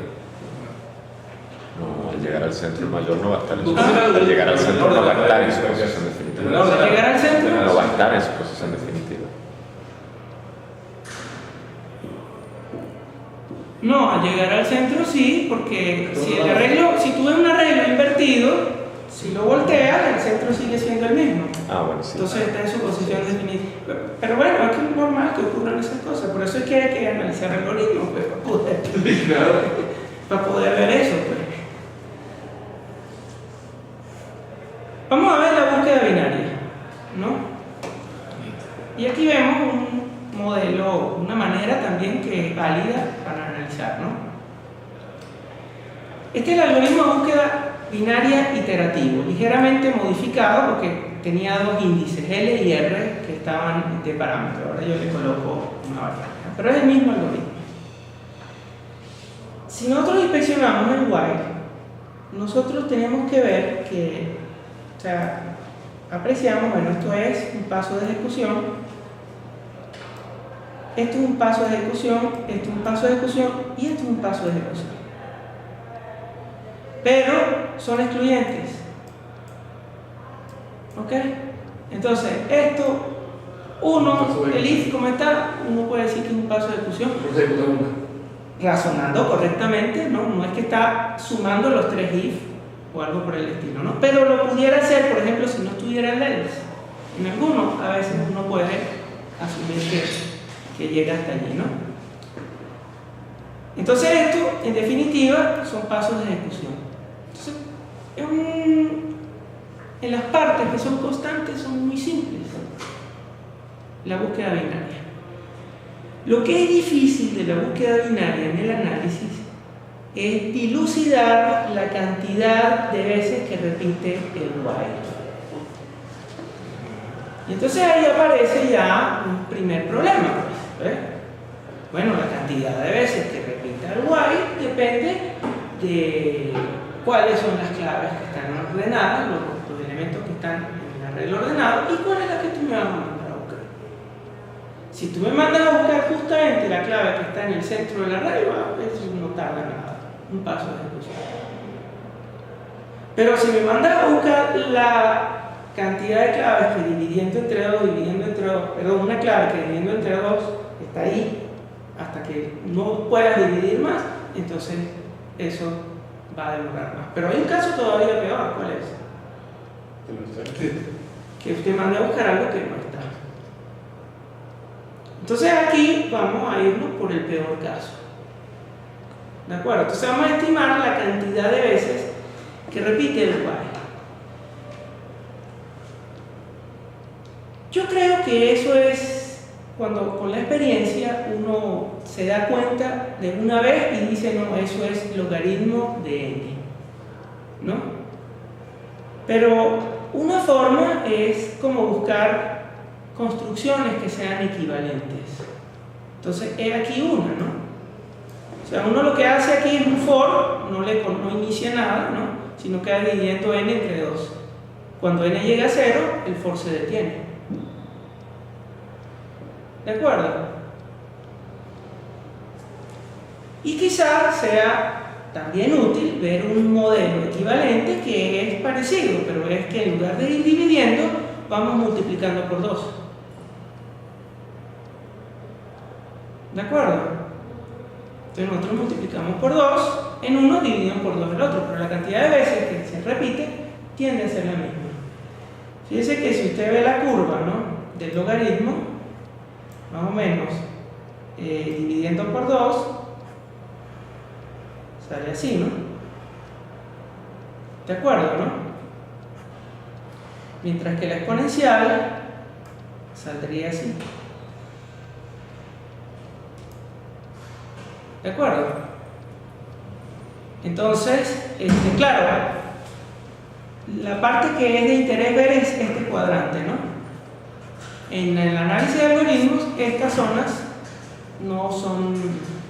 No, al llegar al centro el mayor no va a estar en su Ah. al llegar al centro no va a estar en su posición definitiva. Al llegar al centro, No va a estar en su posición definitiva. no, al llegar al centro sí, porque si tú ves un arreglo invertido, si lo volteas, el centro sigue siendo el mismo. Ah, bueno, sí. Entonces está en su posición definitiva. Pero bueno, es que es normal que ocurran esas cosas. Por eso es que hay que analizar algoritmos, pues, para poder ver eso. Pues. Vamos a ver la búsqueda binaria, ¿no? Y aquí vemos un modelo, una manera también que es válida para analizar, ¿no? Este es el algoritmo de búsqueda binaria iterativo, ligeramente modificado porque tenía dos índices, L y R, que estaban de parámetro. Ahora yo le coloco una variable, pero es el mismo algoritmo. Si nosotros inspeccionamos el while, nosotros tenemos que ver que, o sea, apreciamos, bueno, esto es un paso de ejecución, esto es un paso de ejecución, esto es un paso de ejecución y esto es un paso de ejecución. Pero son excluyentes. ¿Ok? Entonces, esto, el if como está, uno puede decir que es un paso de ejecución. No se ejecuta nunca. Razonando correctamente, ¿no? No es que está sumando los tres if o algo por el estilo, ¿no? Pero lo pudiera hacer, por ejemplo, si no estuviera el else. En algunos, a veces uno puede asumir que llega hasta allí, ¿no? Entonces esto, en definitiva, son pasos de ejecución. Entonces, en las partes que son constantes son muy simples. La búsqueda binaria. Lo que es difícil de la búsqueda binaria en el análisis es dilucidar la cantidad de veces que repite el while. Y entonces ahí aparece ya un primer problema, pues, ¿eh? Bueno, la cantidad de veces que repite el while depende de cuáles son las claves que están ordenadas, los elementos que están en el arreglo ordenado y cuál es la que tú me vas a mandar a buscar. Si tú me mandas a buscar justamente la clave que está en el centro del arreglo, eso no tarda nada, un paso de ejecución. Pero si me mandas a buscar la cantidad de claves que dividiendo entre dos, una clave que dividiendo entre dos está ahí hasta que no puedas dividir más, entonces eso va a demorar más. Pero hay un caso todavía peor, ¿cuál es? Sí. Que usted mande a buscar algo que no está. Entonces aquí vamos a irnos por el peor caso. ¿De acuerdo? Entonces vamos a estimar la cantidad de veces que repite el while. Yo creo que eso es cuando con la experiencia uno se da cuenta de una vez y dice, no, eso es logaritmo de n, ¿no? Pero una forma es como buscar construcciones que sean equivalentes. Entonces, he aquí una, ¿no? O sea, uno lo que hace aquí es un for, no inicia nada, ¿no? Sino que va dividiendo n entre 2. Cuando n llega a 0, el for se detiene. ¿De acuerdo? Y quizás sea también útil ver un modelo equivalente que es parecido, pero es que en lugar de ir dividiendo, vamos multiplicando por 2. ¿De acuerdo? Entonces nosotros multiplicamos por 2 en uno, dividimos por 2 en el otro, pero la cantidad de veces que se repite tiende a ser la misma. Fíjense que si usted ve la curva, ¿no?, del logaritmo, más o menos, dividiendo por 2, sale así, ¿no? ¿De acuerdo, no? Mientras que la exponencial saldría así. ¿De acuerdo? Entonces, claro, la parte que es de interés ver es este cuadrante, ¿no? En el análisis de algoritmos, estas zonas no son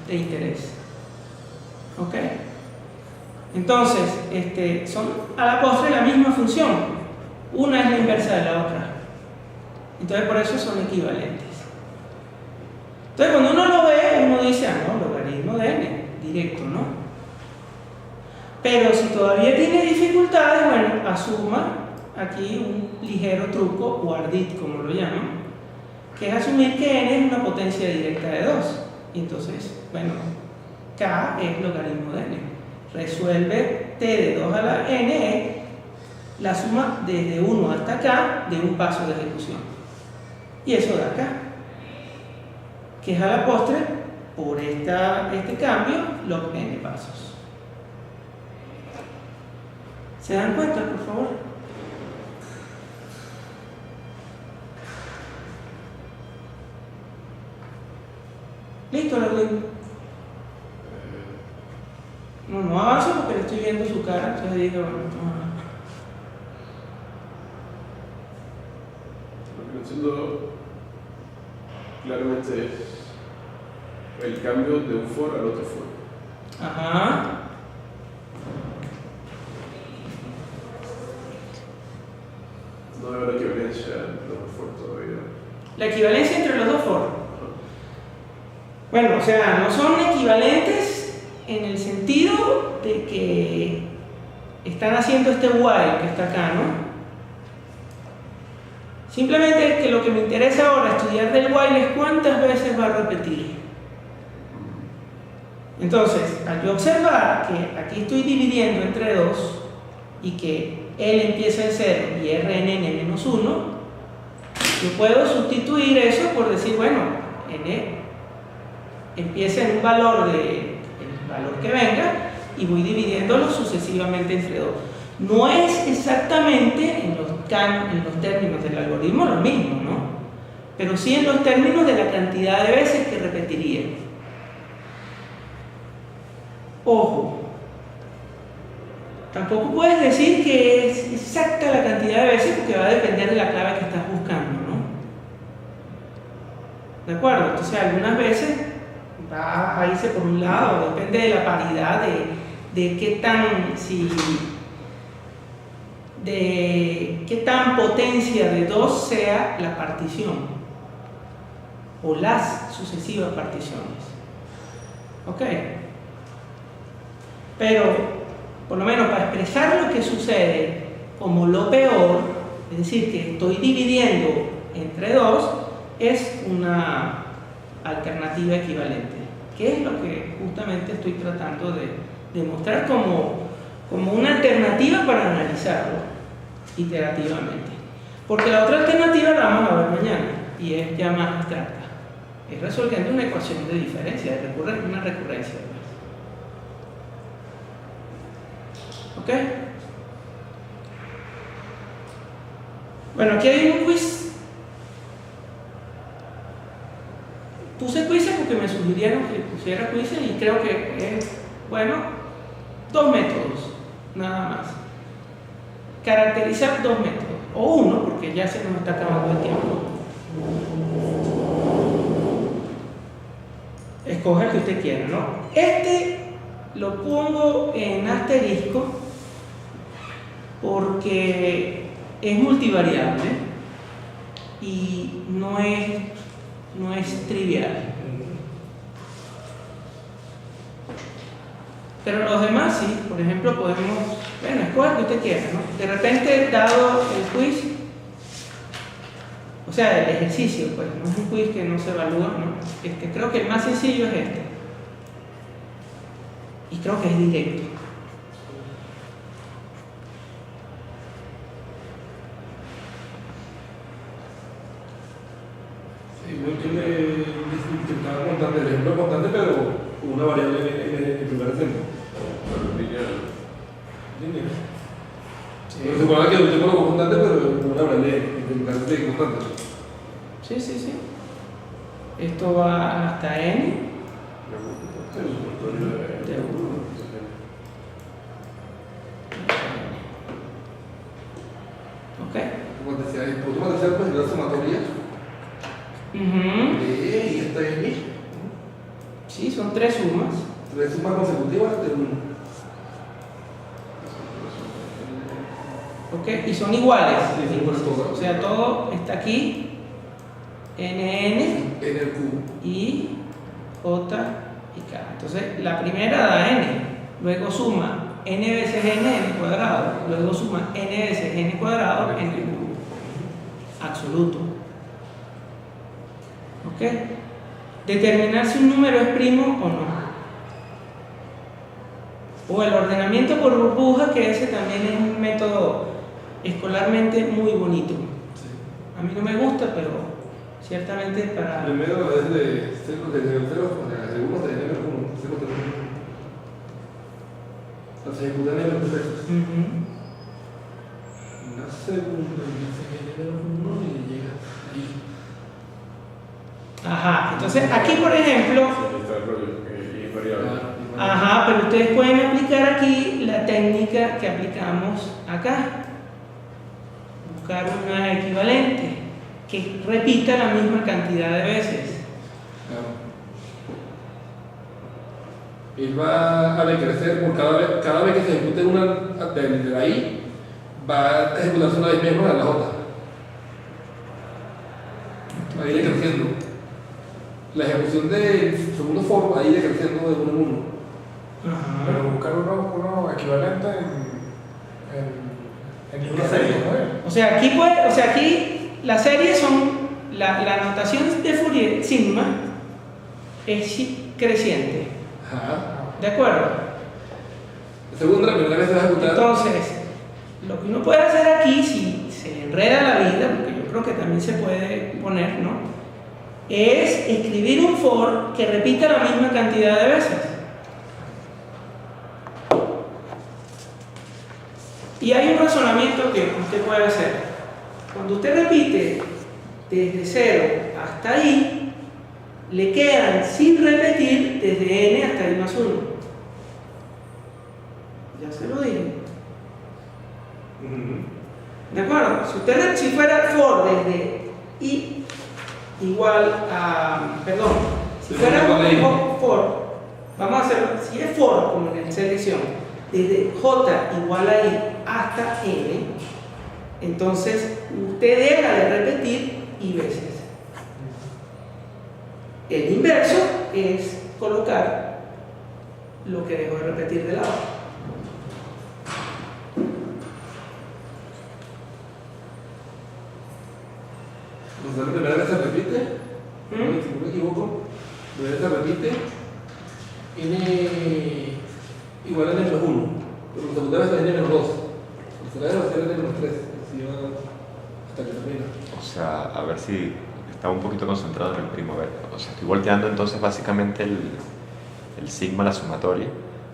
de interés. ¿Ok? Entonces, son a la postre la misma función. Una es la inversa de la otra. Entonces, por eso son equivalentes. Entonces, cuando uno lo ve, uno dice, ah, no, logaritmo de n, directo, ¿no? Pero si todavía tiene dificultades, bueno, asuma aquí un ligero truco, o ardit, como lo llaman, que es asumir que n es una potencia directa de 2. Y entonces, bueno, k es logaritmo de n. Resuelve t de 2 a la n es la suma desde 1 hasta k de un paso de ejecución. Y eso da k, que es a la postre, por este cambio, log n pasos. ¿Se dan cuenta, por favor? ¿Listo, Lewin? No avanzo porque le estoy viendo su cara, entonces digo, bueno, Lo que no entiendo claramente es el cambio de un for al otro for. ajá. No veo la equivalencia entre los for todavía. La equivalencia entre los dos for. Bueno, o sea, no son equivalentes en el sentido de que están haciendo este while que está acá, ¿no? Simplemente que lo que me interesa ahora estudiar del while es cuántas veces va a repetir. Entonces, al yo observar que aquí estoy dividiendo entre 2 y que L empieza en 0 y R en n menos 1, yo puedo sustituir eso por decir, bueno, n empieza en un valor el valor que venga y voy dividiéndolo sucesivamente entre 2. No es exactamente en los términos del algoritmo lo mismo, ¿no? Pero sí en los términos de la cantidad de veces que repetiría. Ojo, tampoco puedes decir que es exacta la cantidad de veces porque va a depender de la clave que estás buscando, ¿no? ¿De acuerdo? Entonces algunas veces va a irse por un lado, depende de la paridad, de qué tan potencia de 2 sea la partición o las sucesivas particiones. ¿Ok? Pero, por lo menos para expresar lo que sucede como lo peor, es decir, que estoy dividiendo entre 2, es una alternativa equivalente, que es lo que justamente estoy tratando de mostrar como una alternativa para analizarlo iterativamente. Porque la otra alternativa la vamos a ver mañana y es ya más abstracta. Es resolviendo una ecuación de diferencia, una recurrencia. ¿Ok? Bueno, aquí hay un quiz. Puse quiz porque que me sugirieron que pusiera quizzes y creo que es, bueno, 2 métodos, nada más. Caracterizar 2 métodos, o uno, porque ya se nos está acabando el tiempo. Escoge el que usted quiera, ¿no? Este lo pongo en asterisco porque es multivariable y no es trivial. Pero los demás sí, por ejemplo, podemos, bueno, escoge el que usted quiera, ¿no? De repente, dado el quiz, o sea, el ejercicio, pues, no es un quiz que no se evalúa, ¿no? Creo que el más sencillo es este. Y creo que es directo. Sí, uno tiene intentado constante, el ejemplo constante, pero con una variable en primer ejemplo. ¿Entiendes? Pero se puede que lo tengo como constante, pero con una variable en constante. Sí, sí, sí. Esto va hasta n de 1. ¿Ok? Como decía, el producto potencial pues es la sumatoria de y esta es mi. Sí, son 3 sumas. 3 sumas consecutivas de 1. ¿Ok? Y son iguales. Sí, sí, por todo. O sea, todo está aquí. NN En el cubo. y J y K. Entonces, la primera da n, luego suma n veces n cuadrado, luego suma n veces n cuadrado en el cubo absoluto. ¿Ok? Determinar si un número es primo o no. O el ordenamiento por burbuja, que ese también es un método escolarmente muy bonito. A mí no me gusta, pero ciertamente para... Primero es de 0, de 0, de 1, de n menos 1, 0, de 1. La segunda n menos 3. La segunda dice n menos 1 y llega ahí. Ajá, entonces aquí por ejemplo... Está el rollo, que es variable. Ajá, pero ustedes pueden aplicar aquí la técnica que aplicamos acá. Buscar una equivalente que repita la misma cantidad de veces. Él va a decrecer por cada vez que se ejecute una de ahí, va a ejecutarse una vez menos a la J. Va a ir decreciendo. La ejecución del segundo for va a ir decreciendo de 1 en 1. Pero buscar uno equivalente en una serie, O sea, aquí las series son la notación de Fourier sigma es creciente. Ajá. ¿De acuerdo? La segunda, la primera vez se va a ejecutar. Entonces, lo que uno puede hacer aquí, si se le enreda la vida, porque yo creo que también se puede poner, ¿no? Es escribir un for que repita la misma cantidad de veces. Y hay un razonamiento que usted puede hacer. Cuando usted repite desde 0 hasta ahí, le quedan sin repetir desde n hasta i más 1. Ya se lo dije. ¿De acuerdo? Si fuera for desde i igual a... Perdón. Si fuera un for, vamos a hacerlo. Si es for, como en la selección, desde j igual a i hasta n, entonces usted deja de repetir i veces. El inverso es colocar lo que dejó de repetir de lado. Entonces la primera vez se repite, si no me equivoco, la primera vez se repite n igual a n menos 1, pero la segunda vez es n menos 2, la tercera vez va a ser n menos 3, así va hasta que termina. O sea, a ver si estaba un poquito concentrado en el primo. A ver, o sea, estoy volteando entonces básicamente el sigma, la sumatoria.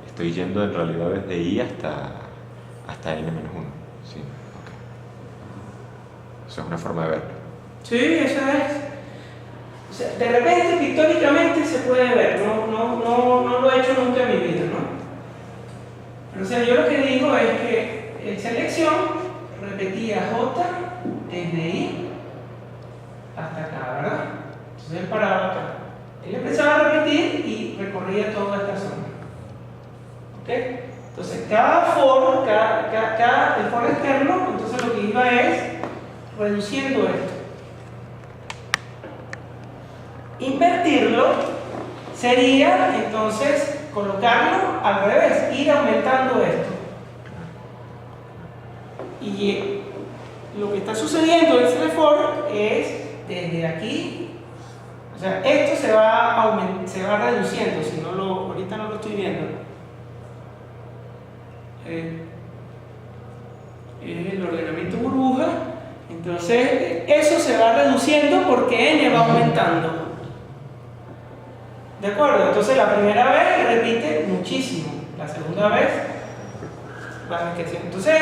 Estoy yendo en realidad desde i hasta n menos 1. Sí, ok. Eso es una forma de verlo. Sí, esa es. O sea, de repente, pictóricamente se puede ver, no lo he hecho nunca en mi vida, ¿no? Pero, o sea, yo lo que digo es que en selección repetía J desde I hasta acá, ¿verdad? Entonces él paraba acá. Él empezaba a repetir y recorría toda esta zona. ¿Ok? Entonces, cada for, el for externo, entonces lo que iba es reduciendo esto. Invertirlo sería entonces colocarlo al revés, ir aumentando esto. Y lo que está sucediendo en ese for es desde aquí, o sea, esto se va reduciendo, si no ahorita no lo estoy viendo. El ordenamiento burbuja, entonces eso se va reduciendo porque n va aumentando. ¿De acuerdo? Entonces la primera vez repite muchísimo, la segunda vez va creciendo. Entonces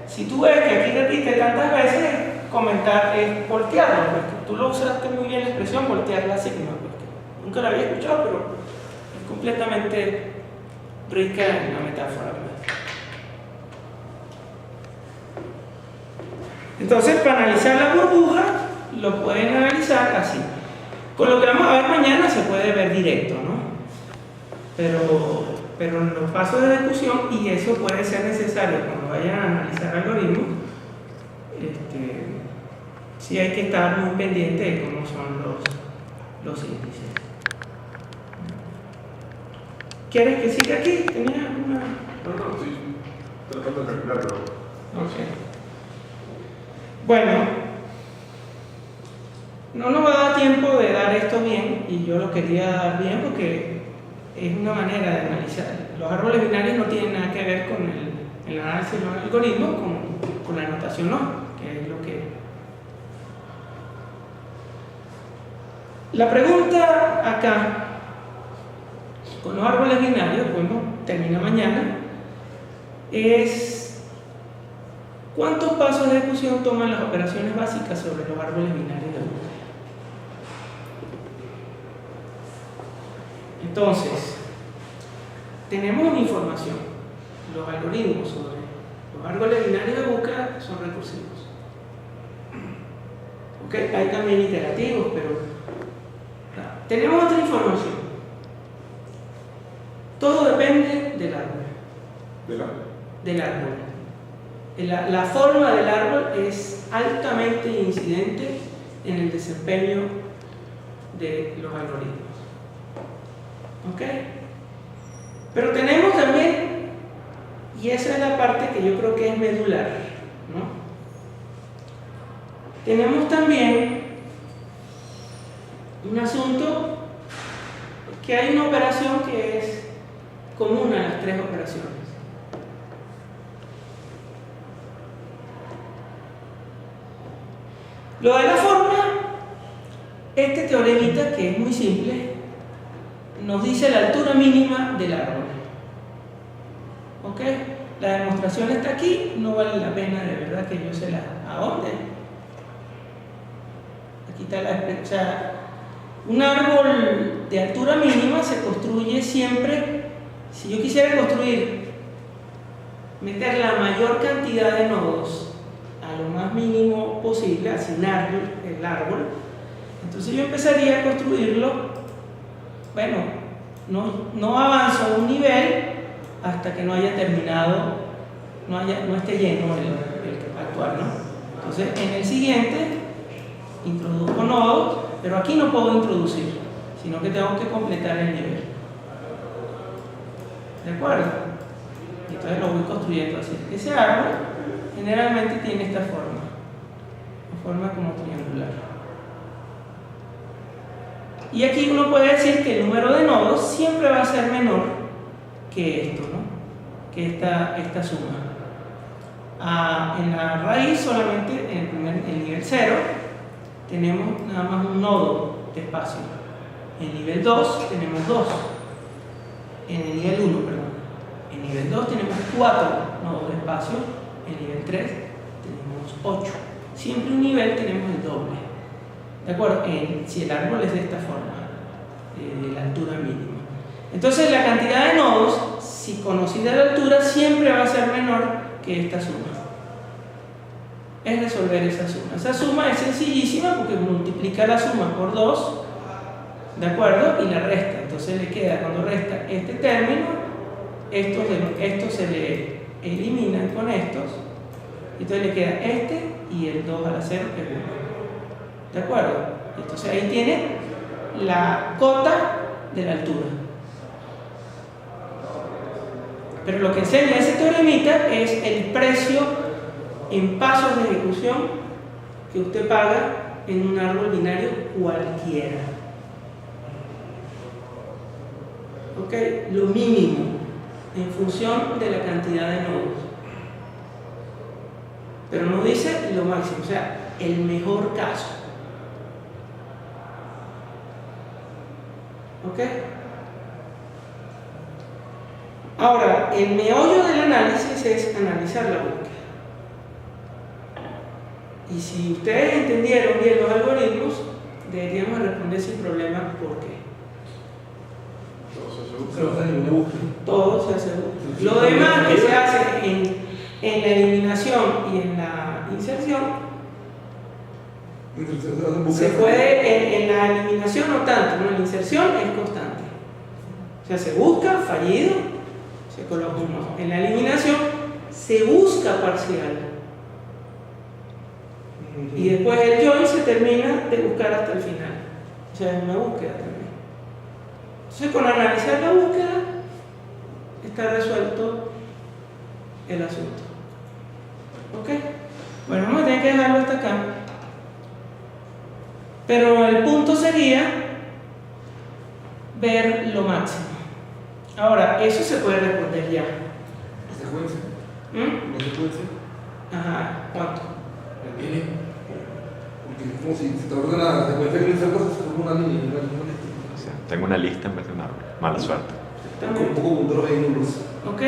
si tú ves que aquí repite tantas veces, comentar es voltearlo, porque tú lo usaste muy bien la expresión voltear la sigma, porque nunca la había escuchado, pero es completamente rica en la metáfora. Entonces, para analizar la burbuja, lo pueden analizar así. Con lo que vamos a ver mañana se puede ver directo, ¿no? Pero en los pasos de ejecución, y eso puede ser necesario cuando vayan a analizar algoritmos, sí hay que estar muy pendiente de cómo son los índices. ¿Quieres que siga aquí? ¿Tenías alguna? No, sí. Tratando de calcular, pero. Ok. Bueno, no nos va a dar tiempo de dar esto bien, y yo lo quería dar bien porque es una manera de analizar. Los árboles binarios no tienen nada que ver con el análisis de los algoritmos, con la notación no, que es lo que... La pregunta acá, con los árboles binarios, bueno, termina mañana, es ¿cuántos pasos de ejecución toman las operaciones básicas sobre los árboles binarios de Boolean? Entonces, tenemos una información. Los algoritmos sobre los árboles binarios de Boolean son recursivos. ¿Ok? Hay también iterativos, pero tenemos otra información. Todo depende del árbol. Del árbol. La forma del árbol es altamente incidente en el desempeño de los algoritmos. ¿Ok? Pero tenemos también, y esa es la parte que yo creo que es medular, ¿no? Tenemos también un asunto que hay una operación que es común a las tres operaciones. Lo de la forma, este teoremita que es muy simple, nos dice la altura mínima del árbol. ¿Ok? La demostración está aquí, no vale la pena de verdad que yo se la... ¿A dónde? Aquí está la... O sea, un árbol de altura mínima se construye siempre, si yo quisiera construir, meter la mayor cantidad de nodos a lo más mínimo posible, asignar el árbol, entonces yo empezaría a construirlo, bueno, no avanzo un nivel hasta que no haya terminado, no esté lleno el actual, ¿no? Entonces en el siguiente introduzco nodos, pero aquí no puedo introducir, sino que tengo que completar el nivel. ¿De acuerdo? Entonces lo voy construyendo así. Ese árbol generalmente tiene esta forma, una forma como triangular. Y aquí uno puede decir que el número de nodos siempre va a ser menor que esto, ¿no? Que esta suma. En la raíz solamente en el nivel 0 tenemos nada más un nodo de espacio. En el nivel 2 tenemos 2. En el nivel 1, perdón. En el nivel 2 tenemos 4 nodos de espacio. En el nivel 3 tenemos 8. Siempre un nivel tenemos el doble. ¿De acuerdo? Si el árbol es de esta forma, de la altura mínima. Entonces la cantidad de nodos, si conocida la altura, siempre va a ser menor que esta suma. Es resolver esa suma. Esa suma es sencillísima porque multiplica la suma por 2, ¿de acuerdo? Y la resta. Entonces le queda, cuando resta este término, estos se le eliminan con estos. Entonces le queda este y el 2 a la 0 que es 1. ¿De acuerdo? Entonces ahí tiene la cota de la altura. Pero lo que enseña ese teoremita es el precio en pasos de ejecución que usted paga en un árbol binario cualquiera. ¿Ok? Lo mínimo en función de la cantidad de nodos. Pero no dice lo máximo, o sea, el mejor caso. ¿Ok? Ahora, el meollo del análisis es analizar la búsqueda. Y si ustedes entendieron bien los algoritmos, deberíamos responder sin problema por qué. Todo se hace búsqueda. Lo demás que se hace en la eliminación y en la inserción, se puede, en la eliminación no tanto, ¿no? En la inserción es constante. O sea, se busca fallido, se coloca un no. En la eliminación se busca parcial. Y después el join se termina de buscar hasta el final. O sea, es una búsqueda también. Entonces, con analizar la búsqueda, está resuelto el asunto. ¿Ok? Bueno, vamos a tener que dejarlo hasta acá. Pero el punto sería ver lo máximo. Ahora, eso se puede responder ya. ¿La secuencia? ¿La secuencia? Ajá, ¿cuánto? N. Porque es como si te ordena la secuencia que insertas, es como una línea, una lista. O sea, tengo una lista en vez de un árbol. Mala suerte. Con un poco punteros ahí nulos. ¿Ok?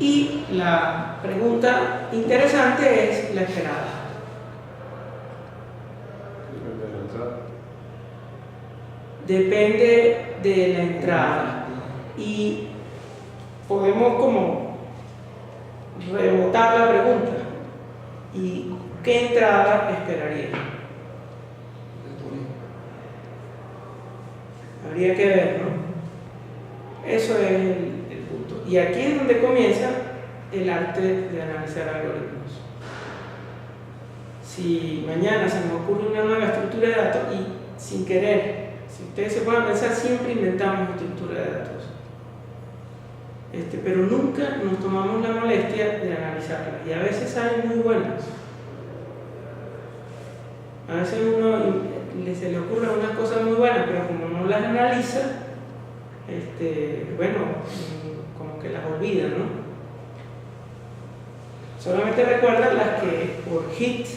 Y la pregunta interesante es la esperada. Depende de la entrada. Y podemos como rebotar la pregunta. ¿Y qué entrada esperaría? Habría que ver, ¿no? Eso es el punto. Y aquí es donde comienza el arte de analizar algoritmos. Si mañana se me ocurre una nueva estructura de datos y sin querer, si ustedes se pueden pensar, siempre inventamos estructura de datos. Pero nunca nos tomamos la molestia de analizarlas. Y a veces salen muy buenas. A veces uno se le ocurren unas cosas muy buenas, pero como no las analiza, bueno, como que las olvida, ¿no? Solamente recuerda las que por hit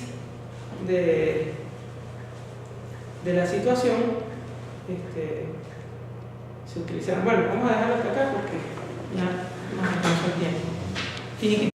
de la situación se utilizaron. Bueno, vamos a dejarlo hasta acá porque ya nos alcanzó el tiempo.